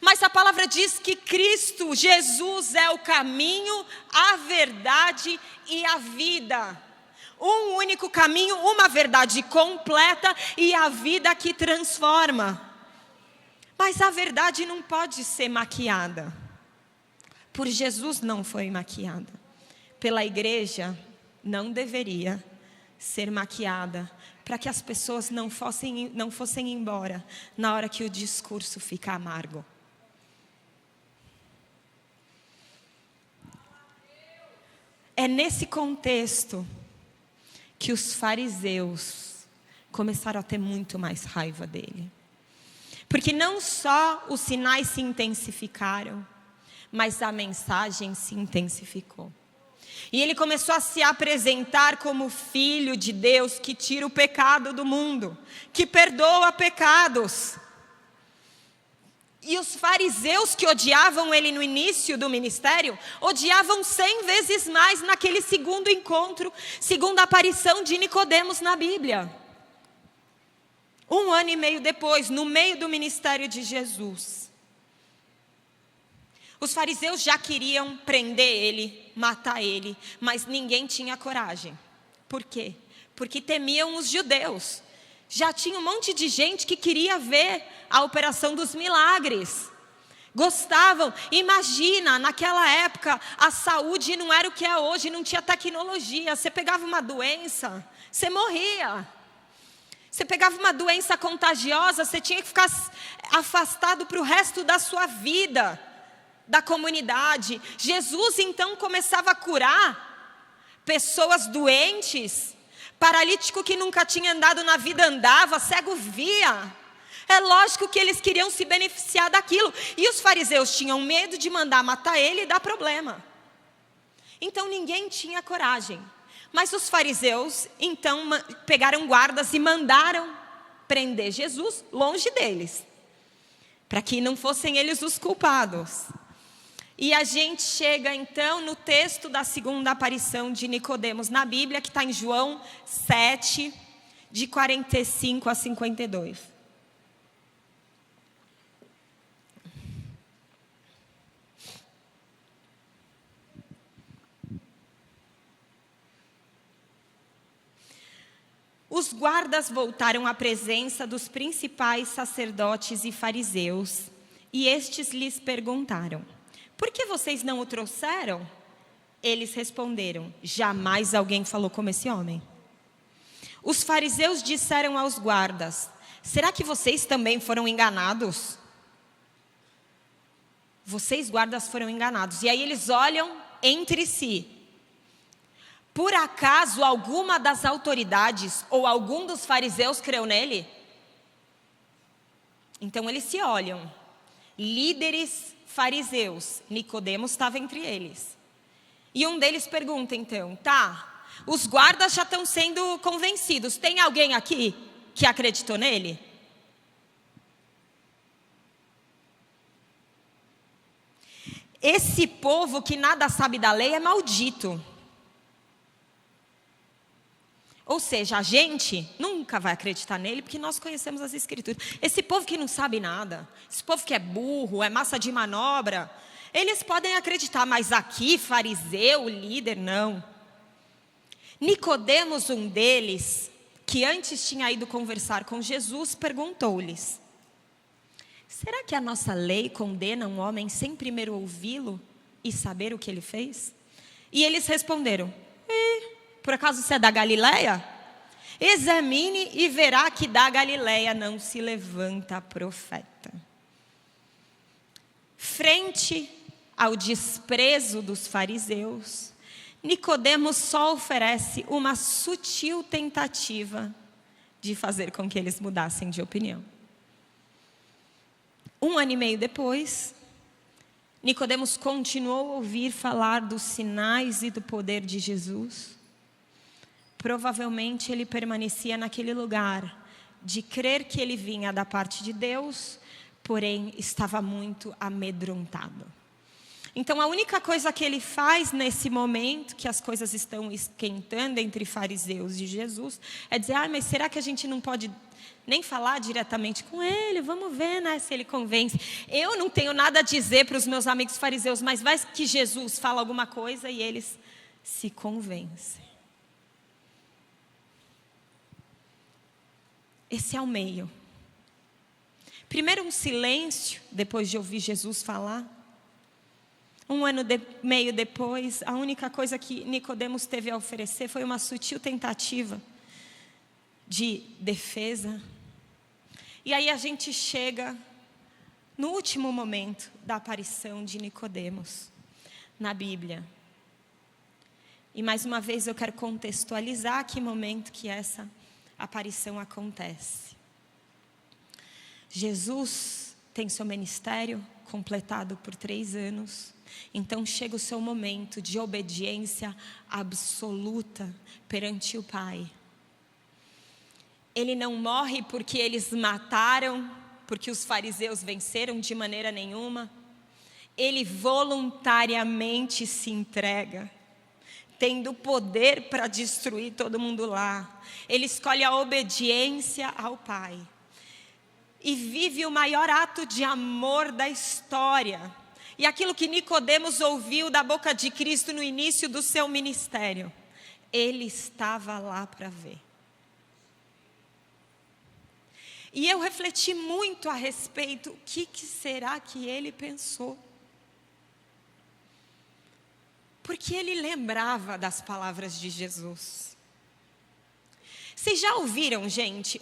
Mas a palavra diz que Cristo, Jesus, é o caminho, a verdade e a vida. Um único caminho, uma verdade completa e a vida que transforma. Mas a verdade não pode ser maquiada. Por Jesus não foi maquiada. Pela igreja não deveria ser maquiada. Para que as pessoas não fossem embora na hora que o discurso fica amargo. É nesse contexto que os fariseus começaram a ter muito mais raiva dele. Porque não só os sinais se intensificaram, mas a mensagem se intensificou. E ele começou a se apresentar como filho de Deus que tira o pecado do mundo, que perdoa pecados. E os fariseus que odiavam ele no início do ministério, odiavam 100 vezes mais naquele segundo encontro, segunda aparição de Nicodemos na Bíblia. 1 ano e meio depois, no meio do ministério de Jesus. Os fariseus já queriam prender ele, matar ele, mas ninguém tinha coragem. Por quê? Porque temiam os judeus. Já tinha um monte de gente que queria ver a operação dos milagres. Gostavam. Imagina, naquela época, a saúde não era o que é hoje, não tinha tecnologia. Você pegava uma doença, você morria. Você pegava uma doença contagiosa, você tinha que ficar afastado para o resto da sua vida, da comunidade. Jesus então começava a curar pessoas doentes, paralítico que nunca tinha andado na vida andava, cego via. É lógico que eles queriam se beneficiar daquilo. E os fariseus tinham medo de mandar matar ele e dar problema. Então ninguém tinha coragem. Mas os fariseus, então, pegaram guardas e mandaram prender Jesus longe deles, para que não fossem eles os culpados. E a gente chega, então, no texto da segunda aparição de Nicodemos na Bíblia, que está em João 7, de 45 a 52. Os guardas voltaram à presença dos principais sacerdotes e fariseus, e estes lhes perguntaram: por que vocês não o trouxeram? Eles responderam: jamais alguém falou como esse homem. Os fariseus disseram aos guardas: será que vocês também foram enganados? Vocês, guardas, foram enganados. E aí eles olham entre si. Por acaso alguma das autoridades ou algum dos fariseus creu nele? Então eles se olham. Líderes fariseus, Nicodemos estava entre eles. E um deles pergunta então: tá, os guardas já estão sendo convencidos, tem alguém aqui que acreditou nele? Esse povo que nada sabe da lei é maldito. Ou seja, a gente nunca vai acreditar nele porque nós conhecemos as Escrituras. Esse povo que não sabe nada, esse povo que é burro, é massa de manobra, eles podem acreditar, mas aqui, fariseu, líder, não. Nicodemos, um deles, que antes tinha ido conversar com Jesus, perguntou-lhes: será que a nossa lei condena um homem sem primeiro ouvi-lo e saber o que ele fez? E eles responderam: por acaso você é da Galileia? Examine e verá que da Galileia não se levanta profeta. Frente ao desprezo dos fariseus, Nicodemos só oferece uma sutil tentativa de fazer com que eles mudassem de opinião. 1 ano e meio depois, Nicodemos continuou a ouvir falar dos sinais e do poder de Jesus. Provavelmente ele permanecia naquele lugar de crer que ele vinha da parte de Deus, porém estava muito amedrontado. Então a única coisa que ele faz nesse momento, que as coisas estão esquentando entre fariseus e Jesus, é dizer: mas será que a gente não pode nem falar diretamente com ele? Vamos ver, né, se ele convence. Eu não tenho nada a dizer para os meus amigos fariseus, mas vai que Jesus fala alguma coisa e eles se convencem. Esse é o meio. Primeiro um silêncio, depois de ouvir Jesus falar. 1 ano e meio depois, a única coisa que Nicodemos teve a oferecer foi uma sutil tentativa de defesa. E aí a gente chega no último momento da aparição de Nicodemos na Bíblia. E mais uma vez eu quero contextualizar que momento que essa aparição acontece. Jesus tem seu ministério completado por 3 anos. Então chega o seu momento de obediência absoluta perante o Pai. Ele não morre porque eles mataram, porque os fariseus venceram de maneira nenhuma. Ele voluntariamente se entrega, tendo poder para destruir todo mundo lá. Ele escolhe a obediência ao Pai. E vive o maior ato de amor da história. E aquilo que Nicodemos ouviu da boca de Cristo no início do seu ministério, ele estava lá para ver. E eu refleti muito a respeito, o que será que ele pensou? Porque ele lembrava das palavras de Jesus. Vocês já ouviram, gente,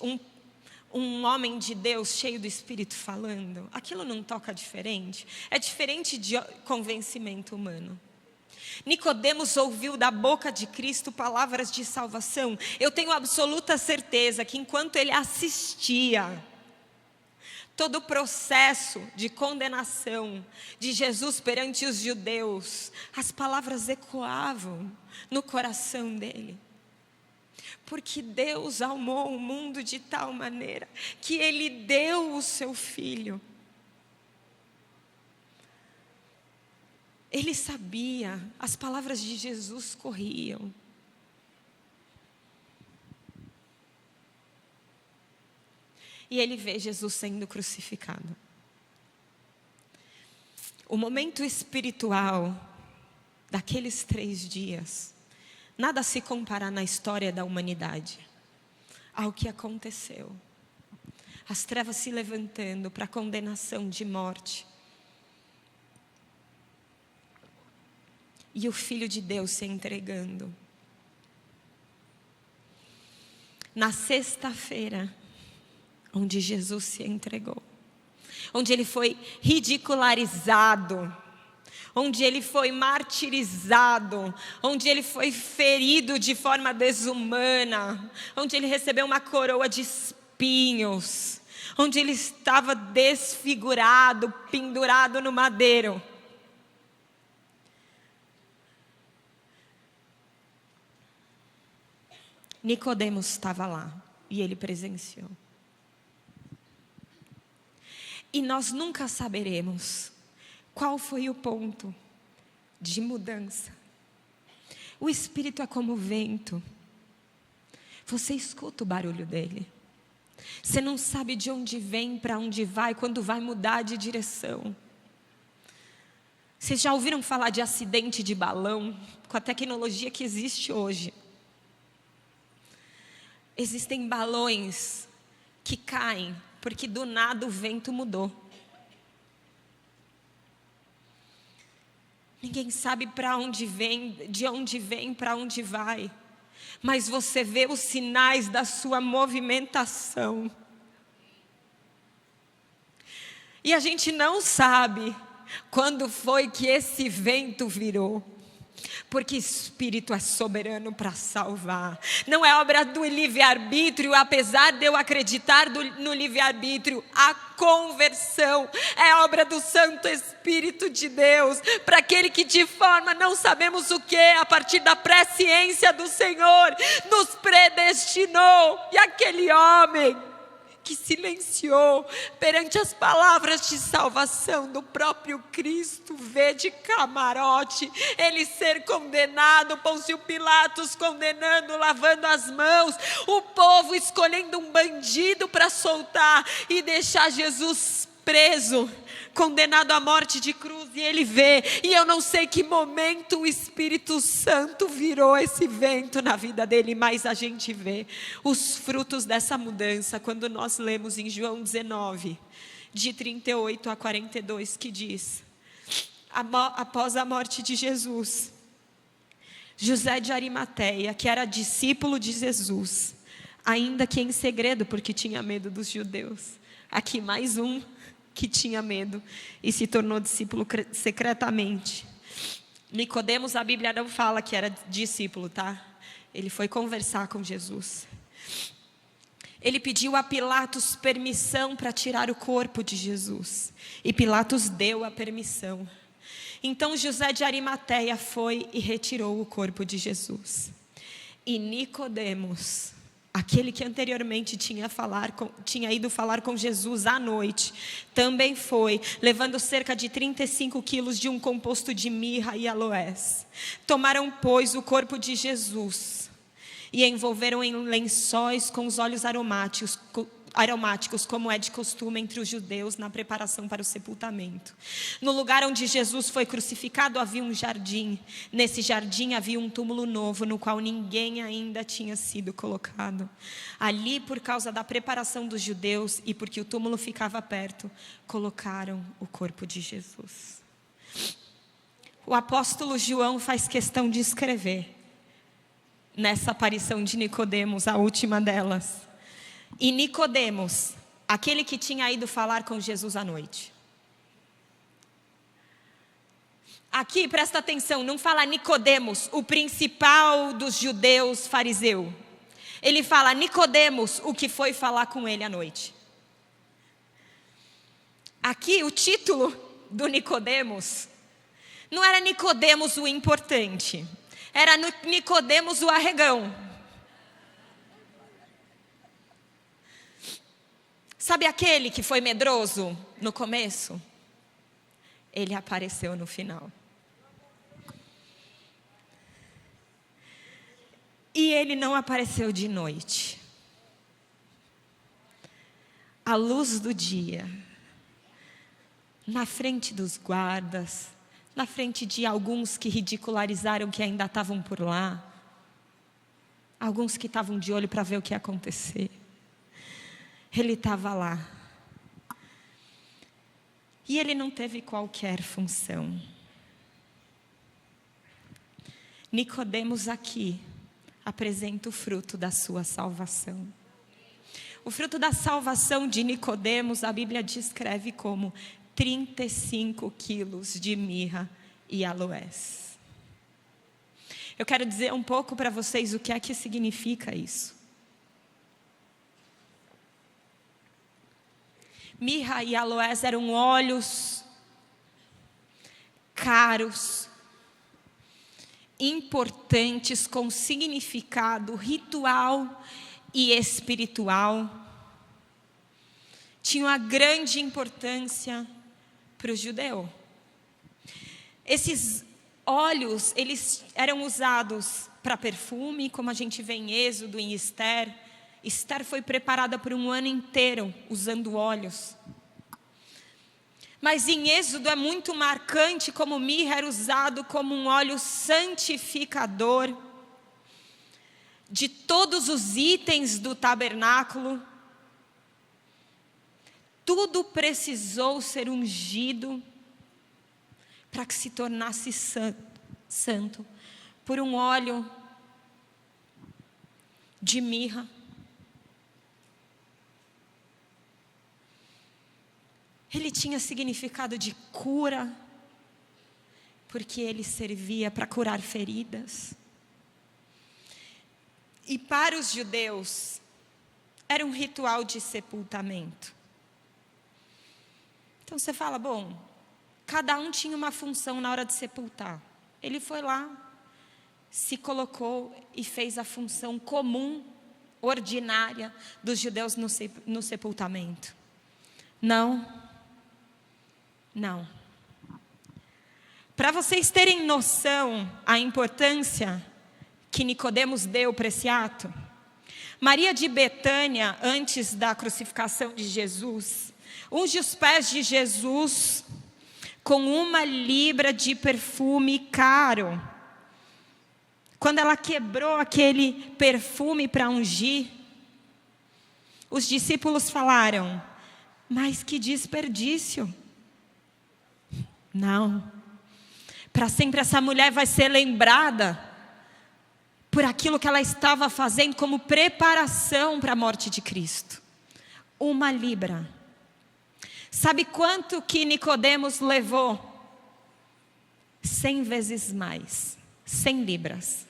um homem de Deus cheio do Espírito falando? Aquilo não toca diferente? É diferente de convencimento humano. Nicodemos ouviu da boca de Cristo palavras de salvação. Eu tenho absoluta certeza que enquanto ele assistia, todo o processo de condenação de Jesus perante os judeus, as palavras ecoavam no coração dele. Porque Deus amou o mundo de tal maneira que Ele deu o seu Filho. Ele sabia, as palavras de Jesus corriam. E ele vê Jesus sendo crucificado. O momento espiritual daqueles 3 dias, nada se compara na história da humanidade ao que aconteceu. As trevas se levantando para a condenação de morte. E o Filho de Deus se entregando. Na sexta-feira, onde Jesus se entregou, onde ele foi ridicularizado, onde ele foi martirizado, onde ele foi ferido de forma desumana, onde ele recebeu uma coroa de espinhos, onde ele estava desfigurado, pendurado no madeiro. Nicodemos estava lá e ele presenciou. E nós nunca saberemos qual foi o ponto de mudança. O Espírito é como o vento. Você escuta o barulho dele. Você não sabe de onde vem, para onde vai, quando vai mudar de direção. Vocês já ouviram falar de acidente de balão? Com a tecnologia que existe hoje. Existem balões que caem porque do nada o vento mudou. Ninguém sabe para onde vem, de onde vem, para onde vai. Mas você vê os sinais da sua movimentação. E a gente não sabe quando foi que esse vento virou. Porque Espírito é soberano para salvar. Não é obra do livre-arbítrio, apesar de eu acreditar no livre-arbítrio. A conversão é obra do Santo Espírito de Deus. Para aquele que de forma não sabemos o que, a partir da presciência do Senhor, nos predestinou. E aquele homem que silenciou perante as palavras de salvação do próprio Cristo, vê de camarote ele ser condenado, Pôncio Pilatos condenando, lavando as mãos, o povo escolhendo um bandido para soltar e deixar Jesus preso, condenado à morte de cruz, e ele vê, e eu não sei que momento o Espírito Santo virou esse vento na vida dele, mas a gente vê os frutos dessa mudança, quando nós lemos em João 19, de 38 a 42, que diz, após a morte de Jesus, José de Arimateia, que era discípulo de Jesus, ainda que em segredo, porque tinha medo dos judeus, aqui mais um, que tinha medo e se tornou discípulo secretamente. Nicodemos, a Bíblia não fala que era discípulo, tá? Ele foi conversar com Jesus. Ele pediu a Pilatos permissão para tirar o corpo de Jesus. E Pilatos deu a permissão. Então José de Arimateia foi e retirou o corpo de Jesus. E Nicodemos, aquele que anteriormente tinha ido falar com Jesus à noite, também foi, levando cerca de 35 quilos de um composto de mirra e aloés. Tomaram, pois, o corpo de Jesus e envolveram em lençóis com os óleos aromáticos, como é de costume entre os judeus na preparação para o sepultamento. No lugar onde Jesus foi crucificado havia um jardim. Nesse jardim havia um túmulo novo, no qual ninguém ainda tinha sido colocado. Ali, por causa da preparação dos judeus e porque o túmulo ficava perto, colocaram o corpo de Jesus. O apóstolo João faz questão de escrever nessa aparição de Nicodemos, a última delas. E Nicodemos, aquele que tinha ido falar com Jesus à noite. Aqui, presta atenção, não fala Nicodemos, o principal dos judeus fariseu. Ele fala Nicodemos, o que foi falar com ele à noite. Aqui o título do Nicodemos não era Nicodemos o importante, era Nicodemos o arregão. Sabe aquele que foi medroso no começo? Ele apareceu no final. E ele não apareceu de noite. À luz do dia, na frente dos guardas, na frente de alguns que ridicularizaram que ainda estavam por lá, alguns que estavam de olho para ver o que ia acontecer. Ele estava lá. E ele não teve qualquer função. Nicodemos aqui apresenta o fruto da sua salvação. O fruto da salvação de Nicodemos, a Bíblia descreve como 35 quilos de mirra e aloés. Eu quero dizer um pouco para vocês o que é que significa isso. Mirra e aloés eram óleos caros, importantes, com significado ritual e espiritual. Tinham uma grande importância para o judeu. Esses óleos, eles eram usados para perfume, como a gente vê em Êxodo, em Esther. Esther foi preparada por um ano inteiro usando óleos. Mas em Êxodo é muito marcante como mirra era usado como um óleo santificador de todos os itens do tabernáculo. Tudo precisou ser ungido para que se tornasse santo por um óleo de mirra. Ele tinha significado de cura, porque ele servia para curar feridas. E para os judeus, era um ritual de sepultamento. Então você fala, bom, cada um tinha uma função na hora de sepultar. Ele foi lá, se colocou e fez a função comum, ordinária dos judeus no sepultamento. Não. Para vocês terem noção a importância que Nicodemos deu para esse ato, Maria de Betânia, antes da crucificação de Jesus, unge os pés de Jesus com 1 libra de perfume caro. Quando ela quebrou aquele perfume para ungir, os discípulos falaram, mas que desperdício. Não, para sempre essa mulher vai ser lembrada por aquilo que ela estava fazendo como preparação para a morte de Cristo. 1 libra. Sabe quanto que Nicodemos levou? 100 vezes mais, 100 libras.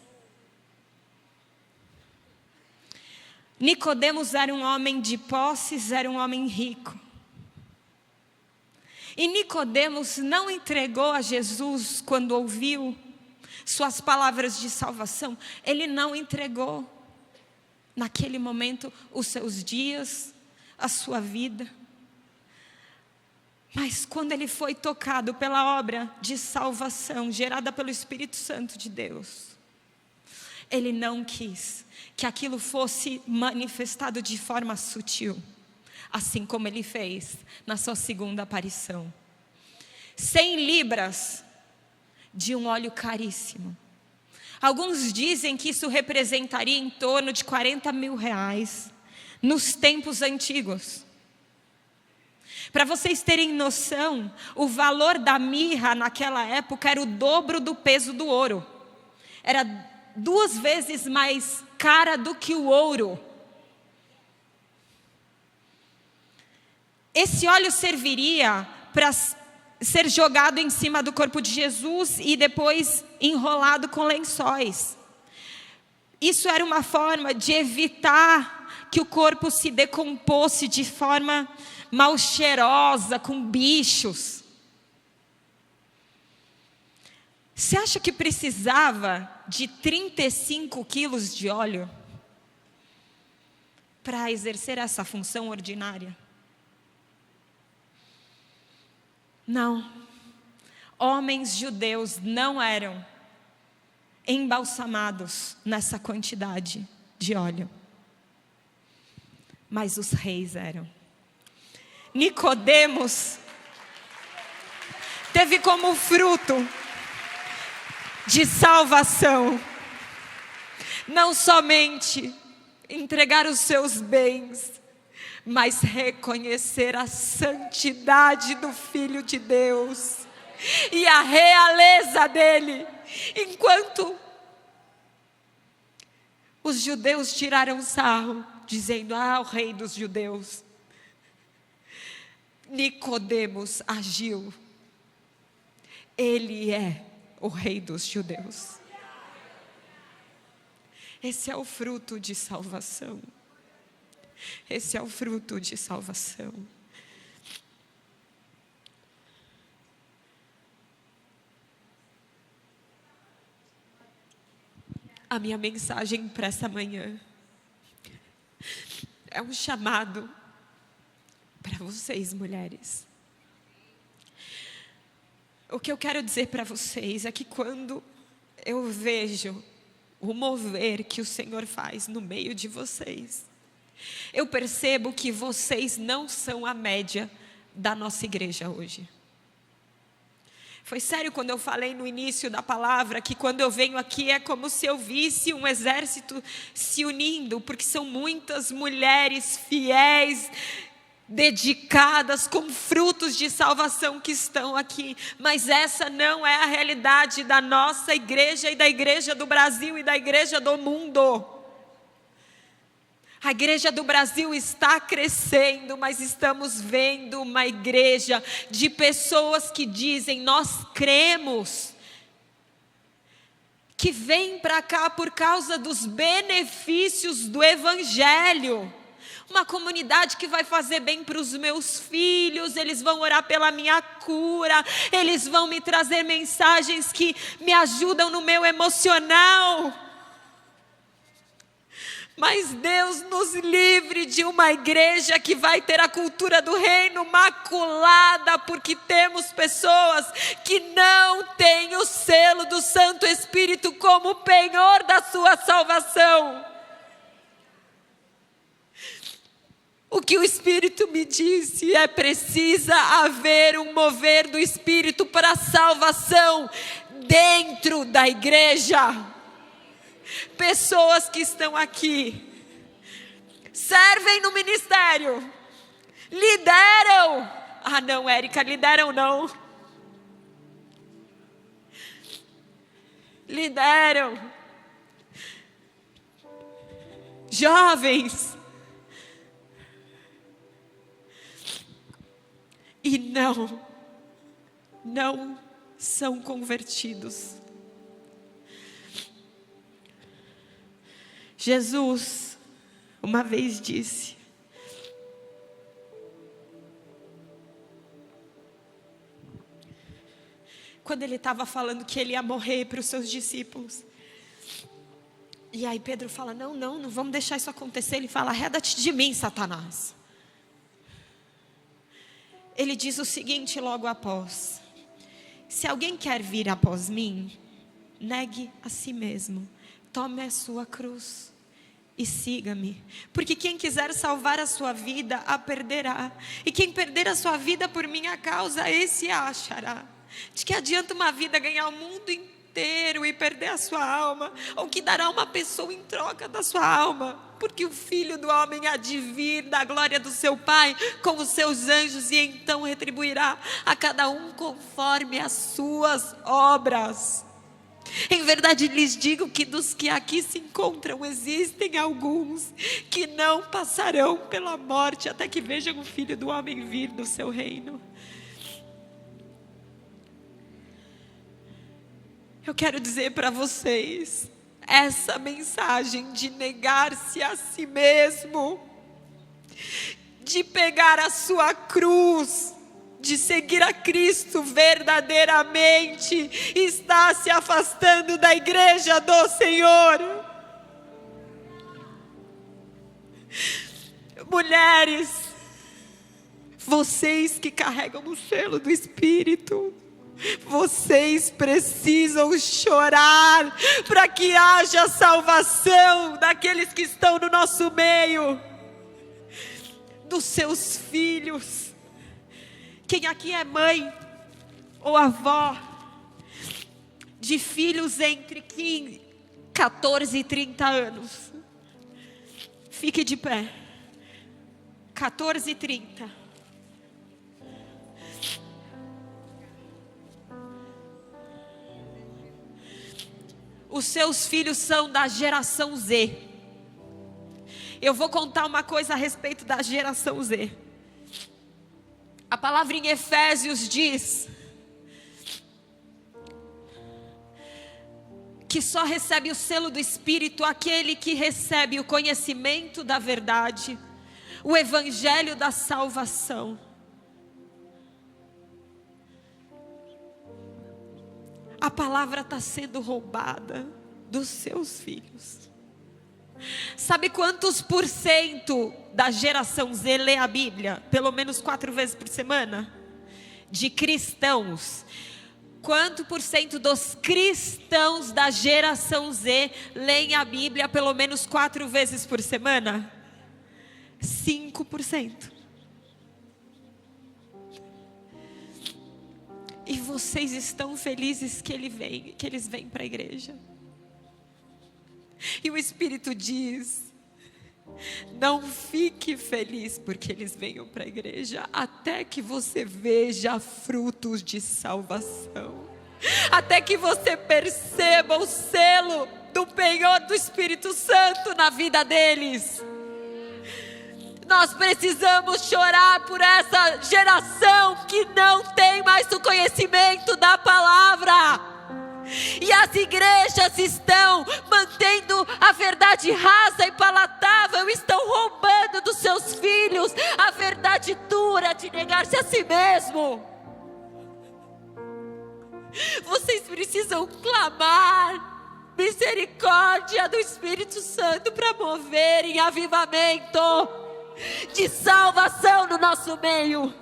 Nicodemos era um homem de posses, era um homem rico. E Nicodemos não entregou a Jesus quando ouviu suas palavras de salvação. Ele não entregou naquele momento os seus dias, a sua vida. Mas quando ele foi tocado pela obra de salvação gerada pelo Espírito Santo de Deus, ele não quis que aquilo fosse manifestado de forma sutil, assim como ele fez na sua segunda aparição. 100 libras de um óleo caríssimo. Alguns dizem que isso representaria em torno de 40 mil reais nos tempos antigos. Para vocês terem noção, o valor da mirra naquela época era o dobro do peso do ouro. Era 2 vezes mais cara do que o ouro. Esse óleo serviria para ser jogado em cima do corpo de Jesus e depois enrolado com lençóis. Isso era uma forma de evitar que o corpo se decomposse de forma mal cheirosa, com bichos. Você acha que precisava de 35 quilos de óleo para exercer essa função ordinária? Não. Homens judeus não eram embalsamados nessa quantidade de óleo, mas os reis eram. Nicodemos teve como fruto de salvação não somente entregar os seus bens, mas reconhecer a santidade do Filho de Deus e a realeza dele. Enquanto os judeus tiraram sarro, dizendo: o rei dos judeus, Nicodemos agiu: ele é o rei dos judeus. Esse é o fruto de salvação. Esse é o fruto de salvação. A minha mensagem para essa manhã é um chamado para vocês, mulheres. O que eu quero dizer para vocês é que quando eu vejo o mover que o Senhor faz no meio de vocês, eu percebo que vocês não são a média da nossa igreja hoje. Foi sério quando eu falei no início da palavra que quando eu venho aqui é como se eu visse um exército se unindo, porque são muitas mulheres fiéis, dedicadas, com frutos de salvação que estão aqui. Mas essa não é a realidade da nossa igreja e da igreja do Brasil e da igreja do mundo. A igreja do Brasil está crescendo, mas estamos vendo uma igreja de pessoas que dizem: nós cremos, que vêm para cá por causa dos benefícios do Evangelho. Uma comunidade que vai fazer bem para os meus filhos, eles vão orar pela minha cura, eles vão me trazer mensagens que me ajudam no meu emocional. Mas Deus nos livre de uma igreja que vai ter a cultura do reino maculada, porque temos pessoas que não têm o selo do Santo Espírito como penhor da sua salvação. O que o Espírito me disse é: precisa haver um mover do Espírito para a salvação dentro da igreja. Pessoas que estão aqui, servem no ministério, lideram. Não, Érica, lideram não. Lideram. Jovens. E não são convertidos. Jesus uma vez disse: quando ele estava falando que ele ia morrer para os seus discípulos, e aí Pedro fala: não vamos deixar isso acontecer. Ele fala: arreda-te de mim, Satanás. Ele diz o seguinte logo após: se alguém quer vir após mim, negue a si mesmo, tome a sua cruz e siga-me. Porque quem quiser salvar a sua vida, a perderá. E quem perder a sua vida por minha causa, esse a achará. De que adianta uma vida ganhar o mundo inteiro e perder a sua alma? Ou que dará uma pessoa em troca da sua alma? Porque o Filho do Homem há de vir da glória do seu Pai com os seus anjos, e então retribuirá a cada um conforme as suas obras. Em verdade lhes digo que dos que aqui se encontram, existem alguns que não passarão pela morte até que vejam o Filho do Homem vir do seu reino. Eu quero dizer para vocês, essa mensagem de negar-se a si mesmo, de pegar a sua cruz, de seguir a Cristo verdadeiramente, está se afastando da igreja do Senhor. Mulheres, vocês que carregam o selo do Espírito, vocês precisam chorar para que haja salvação daqueles que estão no nosso meio, dos seus filhos. Quem aqui é mãe ou avó de filhos entre 14 e 30 anos? Fique de pé. 14 e 30. Os seus filhos são da geração Z. Eu vou contar uma coisa a respeito da geração Z. A palavra em Efésios diz que só recebe o selo do Espírito aquele que recebe o conhecimento da verdade, o evangelho da salvação. A palavra está sendo roubada dos seus filhos. Sabe quantos % da geração Z lê a Bíblia? Pelo menos 4 vezes por semana? De cristãos. Quanto % dos cristãos da geração Z leem a Bíblia pelo menos 4 vezes por semana? 5%. E vocês estão felizes que eles vêm para a igreja. E o Espírito diz: não fique feliz porque eles venham para a igreja, até que você veja frutos de salvação, até que você perceba o selo do penhor do Espírito Santo na vida deles. Nós precisamos chorar por essa geração que não tem mais o conhecimento da palavra. E as igrejas estão mantendo a verdade rasa e palatável, estão roubando dos seus filhos a verdade dura de negar-se a si mesmo. Vocês precisam clamar misericórdia do Espírito Santo para moverem avivamento de salvação no nosso meio.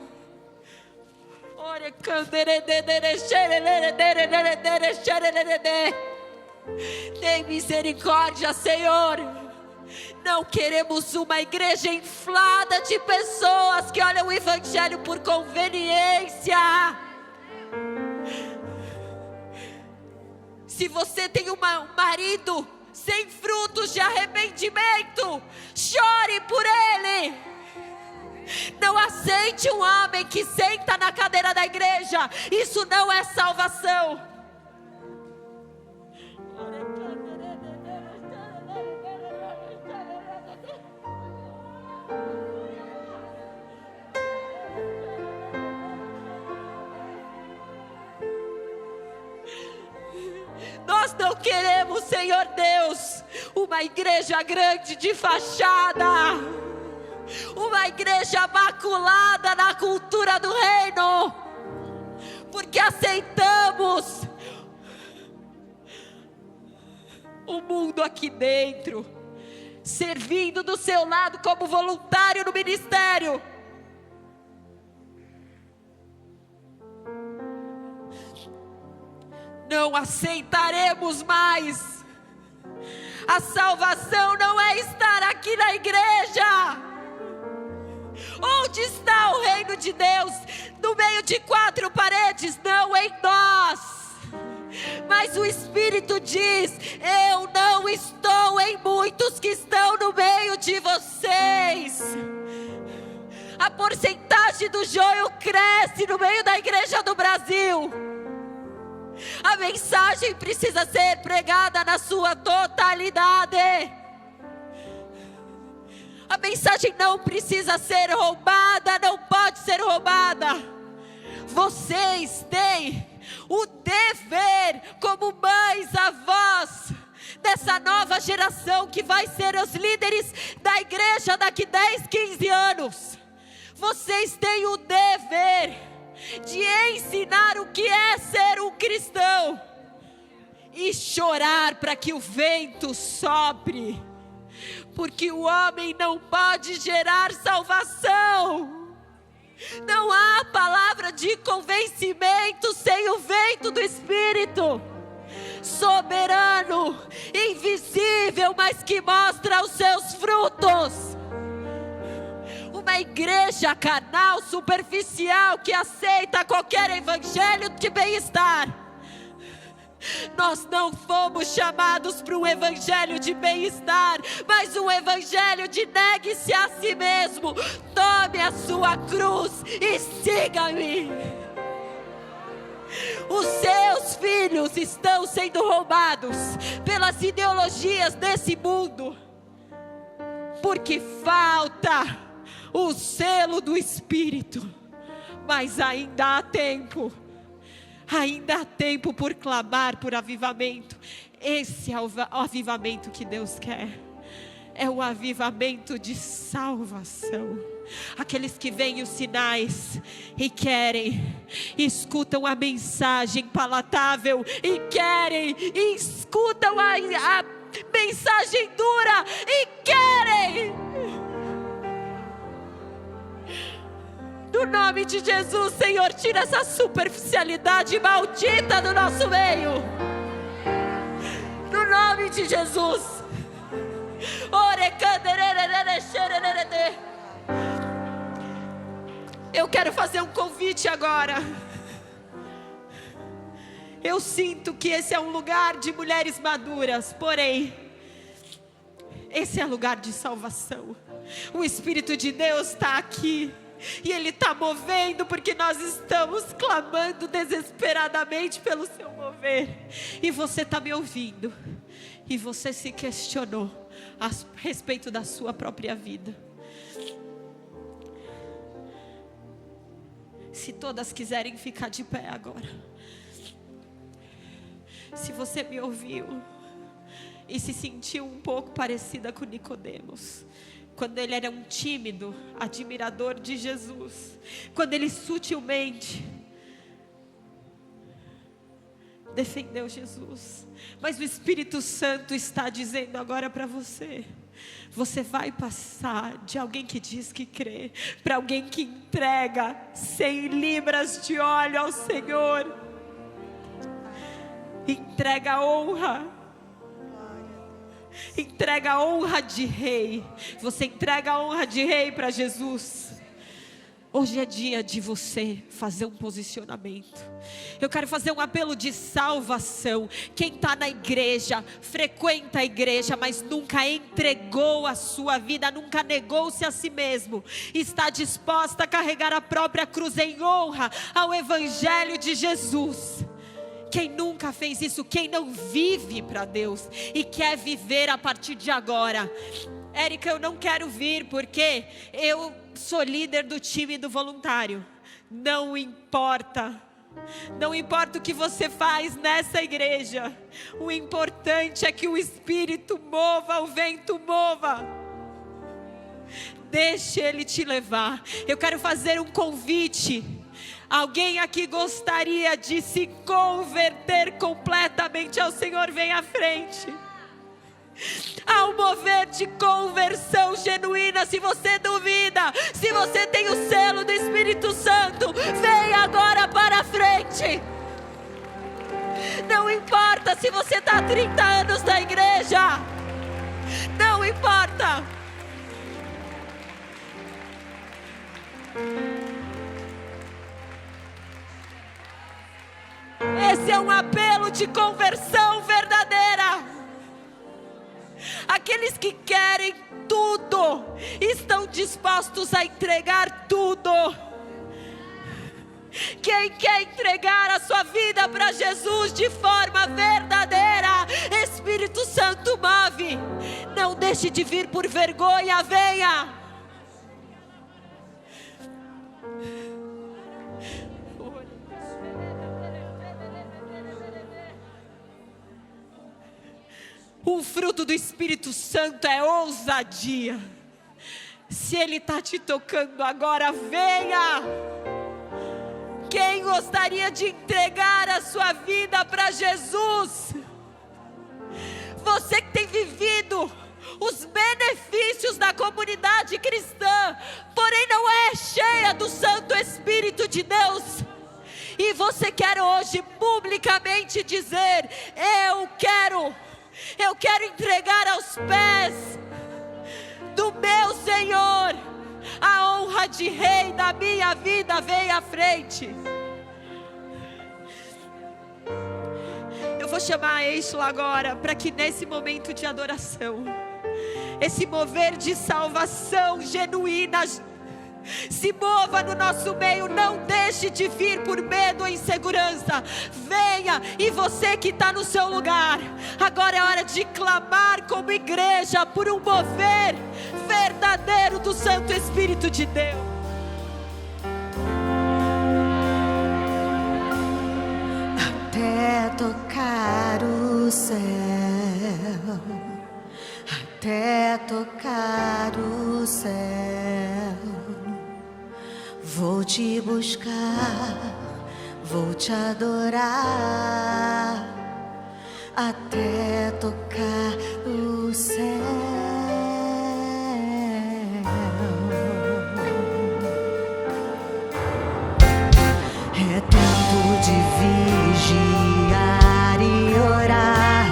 Tem misericórdia, Senhor. Não queremos uma igreja inflada de pessoas que olham o evangelho por conveniência. Se você tem um marido sem frutos de arrependimento, chore por ele. Não aceite um homem que senta na cadeira da igreja. Isso não é salvação. Nós não queremos, Senhor Deus, uma igreja grande de fachada, uma igreja maculada na cultura do reino, porque aceitamos o mundo aqui dentro, servindo do seu lado como voluntário no ministério. Não aceitaremos mais. A salvação não é estar aqui na igreja. Onde está o reino de Deus? No meio de 4 paredes, não em nós. Mas o Espírito diz: eu não estou em muitos que estão no meio de vocês. A porcentagem do joio cresce no meio da igreja do Brasil. A mensagem precisa ser pregada na sua totalidade. A mensagem não precisa ser roubada, não pode ser roubada. Vocês têm o dever, como mães, avós, dessa nova geração que vai ser os líderes da igreja daqui 10, 15 anos. Vocês têm o dever de ensinar o que é ser um cristão e chorar para que o vento sopre, porque o homem não pode gerar salvação. Não há palavra de convencimento sem o vento do Espírito, soberano, invisível, mas que mostra os seus frutos. Uma igreja carnal, superficial, que aceita qualquer evangelho de bem-estar. Nós não fomos chamados para um evangelho de bem-estar, mas um evangelho de negue-se a si mesmo, tome a sua cruz e siga-me. Os seus filhos estão sendo roubados pelas ideologias desse mundo, porque falta o selo do Espírito, mas ainda há tempo. Ainda há tempo por clamar por avivamento. Esse é o avivamento que Deus quer. É o avivamento de salvação. Aqueles que veem os sinais e querem, escutam a mensagem palatável e querem, e escutam a mensagem dura e querem. No nome de Jesus, Senhor, tira essa superficialidade maldita do nosso meio. No nome de Jesus. Eu quero fazer um convite agora. Eu sinto que esse é um lugar de mulheres maduras, porém, esse é lugar de salvação. O Espírito de Deus está aqui. E Ele está movendo, porque nós estamos clamando desesperadamente pelo seu mover. E você está me ouvindo, e você se questionou a respeito da sua própria vida. Se todas quiserem ficar de pé agora. Se você me ouviu e se sentiu um pouco parecida com Nicodemos, quando ele era um tímido admirador de Jesus, quando ele sutilmente defendeu Jesus, mas o Espírito Santo está dizendo agora para você: você vai passar de alguém que diz que crê, para alguém que entrega 100 libras de óleo ao Senhor, entrega a honra. Entrega a honra de rei. Você entrega a honra de rei para Jesus. Hoje é dia de você fazer um posicionamento. Eu quero fazer um apelo de salvação. Quem está na igreja, frequenta a igreja, mas nunca entregou a sua vida, nunca negou-se a si mesmo, está disposta a carregar a própria cruz em honra ao Evangelho de Jesus. Quem nunca fez isso, quem não vive para Deus e quer viver a partir de agora. Érica, eu não quero vir porque eu sou líder do time do voluntário. Não importa. Não importa o que você faz nessa igreja. O importante é que o Espírito mova, o vento mova. Deixe Ele te levar. Eu quero fazer um convite. Alguém aqui gostaria de se converter completamente ao Senhor? Vem à frente. Há um mover de conversão genuína. Se você duvida, se você tem o selo do Espírito Santo, vem agora para a frente. Não importa se você está há 30 anos na igreja, não importa. Esse é um apelo de conversão verdadeira. Aqueles que querem tudo, estão dispostos a entregar tudo. Quem quer entregar a sua vida para Jesus de forma verdadeira, Espírito Santo move. Não deixe de vir por vergonha, venha. O fruto do Espírito Santo é ousadia. Se Ele está te tocando agora, venha. Quem gostaria de entregar a sua vida para Jesus? Você que tem vivido os benefícios da comunidade cristã, porém não é cheia do Santo Espírito de Deus. E você quer hoje publicamente dizer: eu quero entregar aos pés do meu Senhor a honra de Rei da minha vida. Vem à frente. Eu vou chamar a Eixla agora, para que nesse momento de adoração, esse mover de salvação genuína se mova no nosso meio. Não deixe de vir por medo ou insegurança. Venha. E você que está no seu lugar, agora é hora de clamar como igreja por um mover verdadeiro do Santo Espírito de Deus. Até tocar o céu, até tocar o céu, vou te buscar, vou te adorar, até tocar o céu. É tempo de vigiar e orar,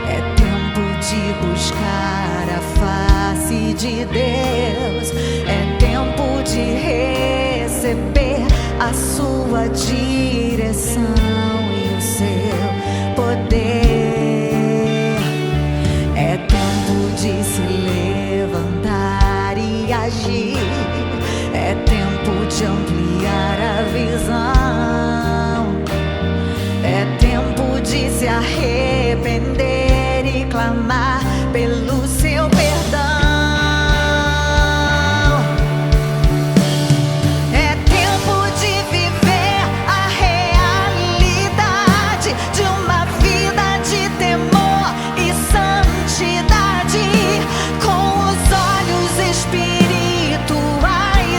é tempo de buscar a face de Deus, é tempo de receber a sua direção e o seu poder. É tempo de se levantar e agir, é tempo de ampliar a visão, é tempo de se arrepender e clamar pelo seu perdão. É tempo de viver a realidade de uma vida de temor e santidade, com os olhos espirituais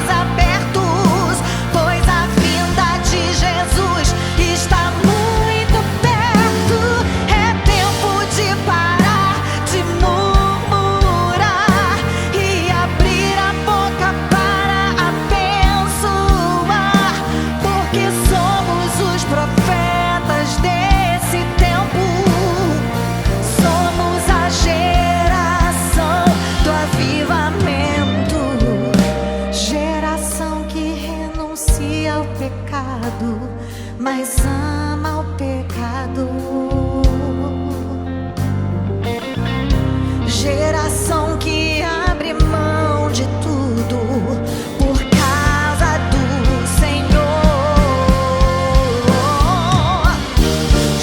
abertos, pois a vinda de Jesus está muito perto. É tempo de parar de murmurar e abrir a boca para abençoar, porque somos os profetas desse tempo, somos a geração do avivamento, geração que renuncia ao pecado, mas ama o pecado, geração que abre mão de tudo por causa do Senhor,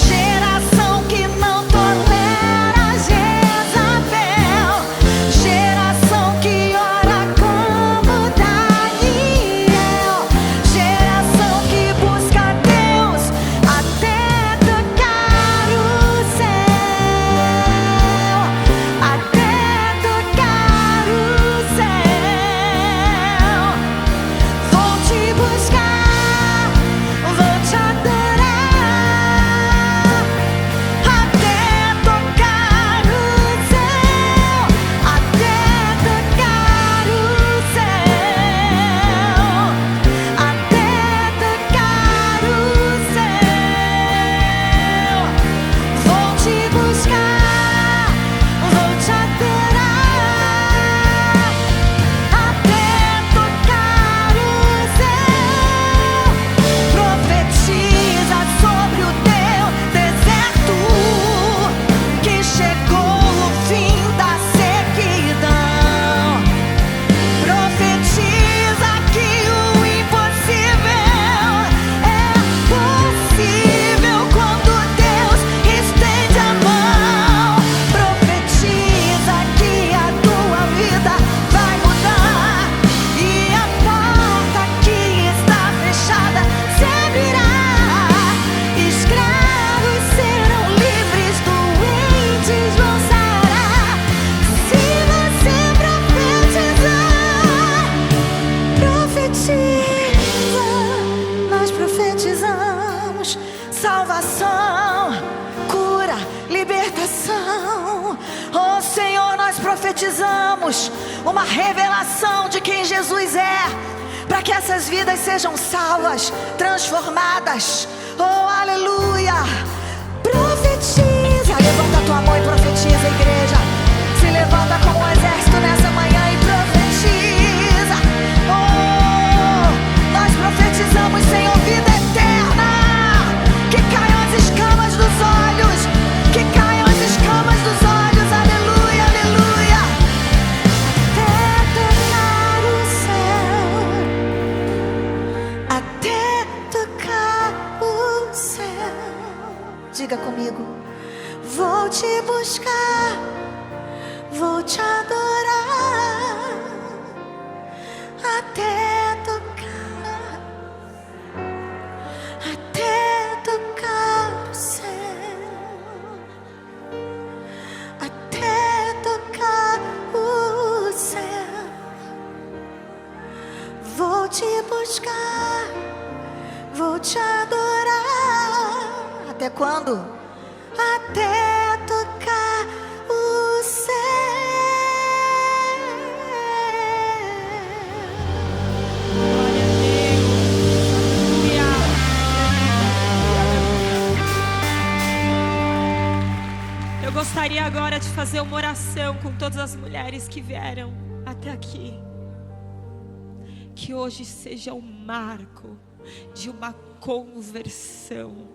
geração que não tolera Jezabel, geração que ora como Daniel, geração que busca Deus até tocar o céu, até tocar profetizamos uma revelação de quem Jesus é, para que essas vidas sejam salvas, transformadas. Oh, aleluia. Profetiza. Levanta a tua mão e profetiza, igreja. Se levanta como um exército nessa manhã e profetiza. Oh, nós profetizamos, Senhor, vida eterna. Que caiam as escamas dos olhos, que caiam as escamas dos olhos. Aleluia, aleluia. Até tocar o céu. Diga comigo. Vou te buscar, vou te adorar, até tocar o céu, até tocar o céu. Vou te buscar, vou te adorar. Até quando? Até tocar o céu. Glória a Deus. Aleluia. Eu gostaria agora de fazer uma oração com todas as mulheres que vieram até aqui. Que hoje seja um marco de uma conversão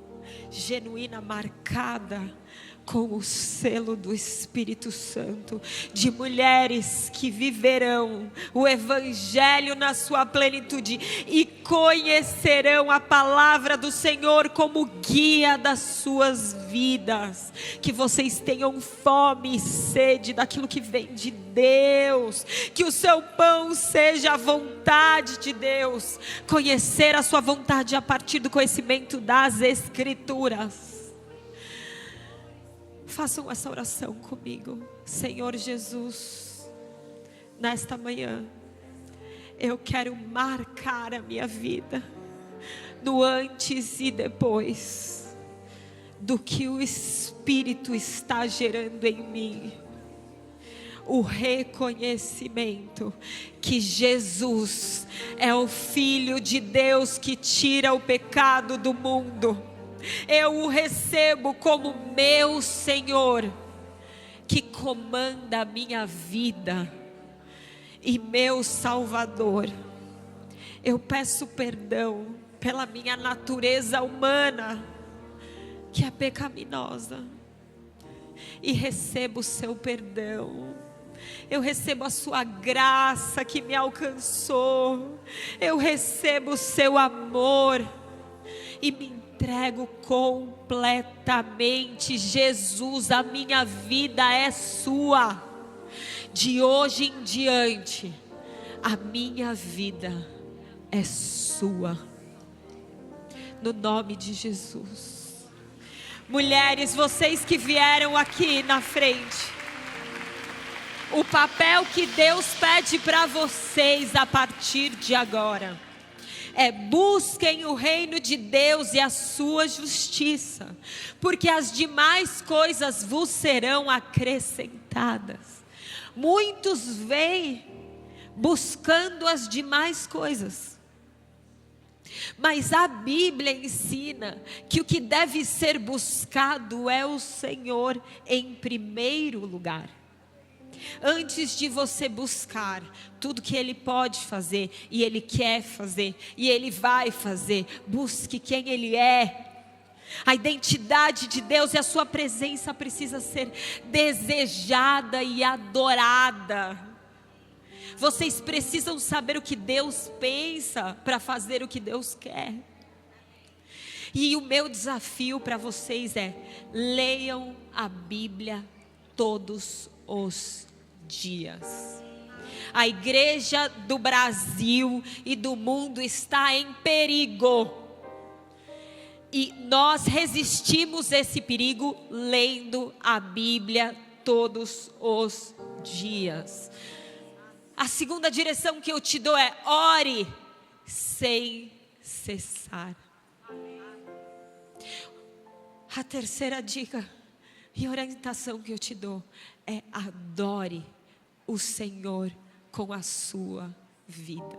genuína, marcada com o selo do Espírito Santo, de mulheres que viverão o Evangelho na sua plenitude e conhecerão a palavra do Senhor como guia das suas vidas. Que vocês tenham fome e sede daquilo que vem de Deus, que o seu pão seja a vontade de Deus, conhecer a sua vontade a partir do conhecimento das Escrituras. Façam essa oração comigo. Senhor Jesus, nesta manhã eu quero marcar a minha vida no antes e depois do que o Espírito está gerando em mim. O reconhecimento que Jesus é o Filho de Deus que tira o pecado do mundo. Eu o recebo como meu Senhor, que comanda a minha vida e meu Salvador. Eu peço perdão pela minha natureza humana, que é pecaminosa, e recebo o seu perdão. Eu recebo a sua graça que me alcançou. Eu recebo o seu amor e me entrego completamente. Jesus, a minha vida é sua. De hoje em diante, a minha vida é sua. No nome de Jesus. Mulheres, vocês que vieram aqui na frente, o papel que Deus pede para vocês a partir de agora é: busquem o reino de Deus e a sua justiça, porque as demais coisas vos serão acrescentadas. Muitos vêm buscando as demais coisas, mas a Bíblia ensina que o que deve ser buscado é o Senhor em primeiro lugar. Antes de você buscar tudo que Ele pode fazer, e Ele quer fazer, e Ele vai fazer, busque quem Ele é. A identidade de Deus e a sua presença precisa ser desejada e adorada. Vocês precisam saber o que Deus pensa para fazer o que Deus quer. E o meu desafio para vocês é: leiam a Bíblia todos os dias. A igreja do Brasil e do mundo está em perigo, e nós resistimos esse perigo lendo a Bíblia todos os dias. A segunda direção que eu te dou é: ore sem cessar. A terceira dica e orientação que eu te dou é: adore o Senhor com a sua vida.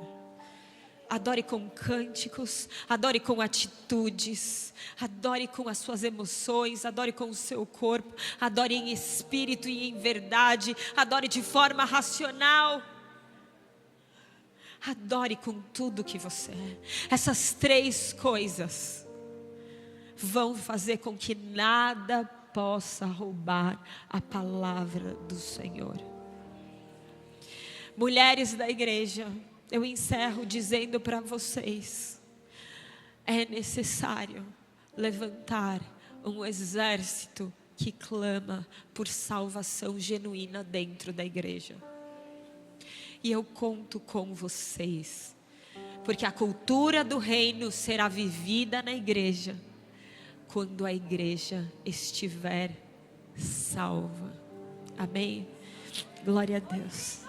Adore com cânticos, adore com atitudes, adore com as suas emoções, adore com o seu corpo, adore em espírito e em verdade, adore de forma racional. Adore com tudo que você é. Essas 3 coisas vão fazer com que nada possa roubar a palavra do Senhor. Mulheres da igreja, eu encerro dizendo para vocês: é necessário levantar um exército que clama por salvação genuína dentro da igreja. E eu conto com vocês, porque a cultura do reino será vivida na igreja quando a igreja estiver salva. Amém? Glória a Deus.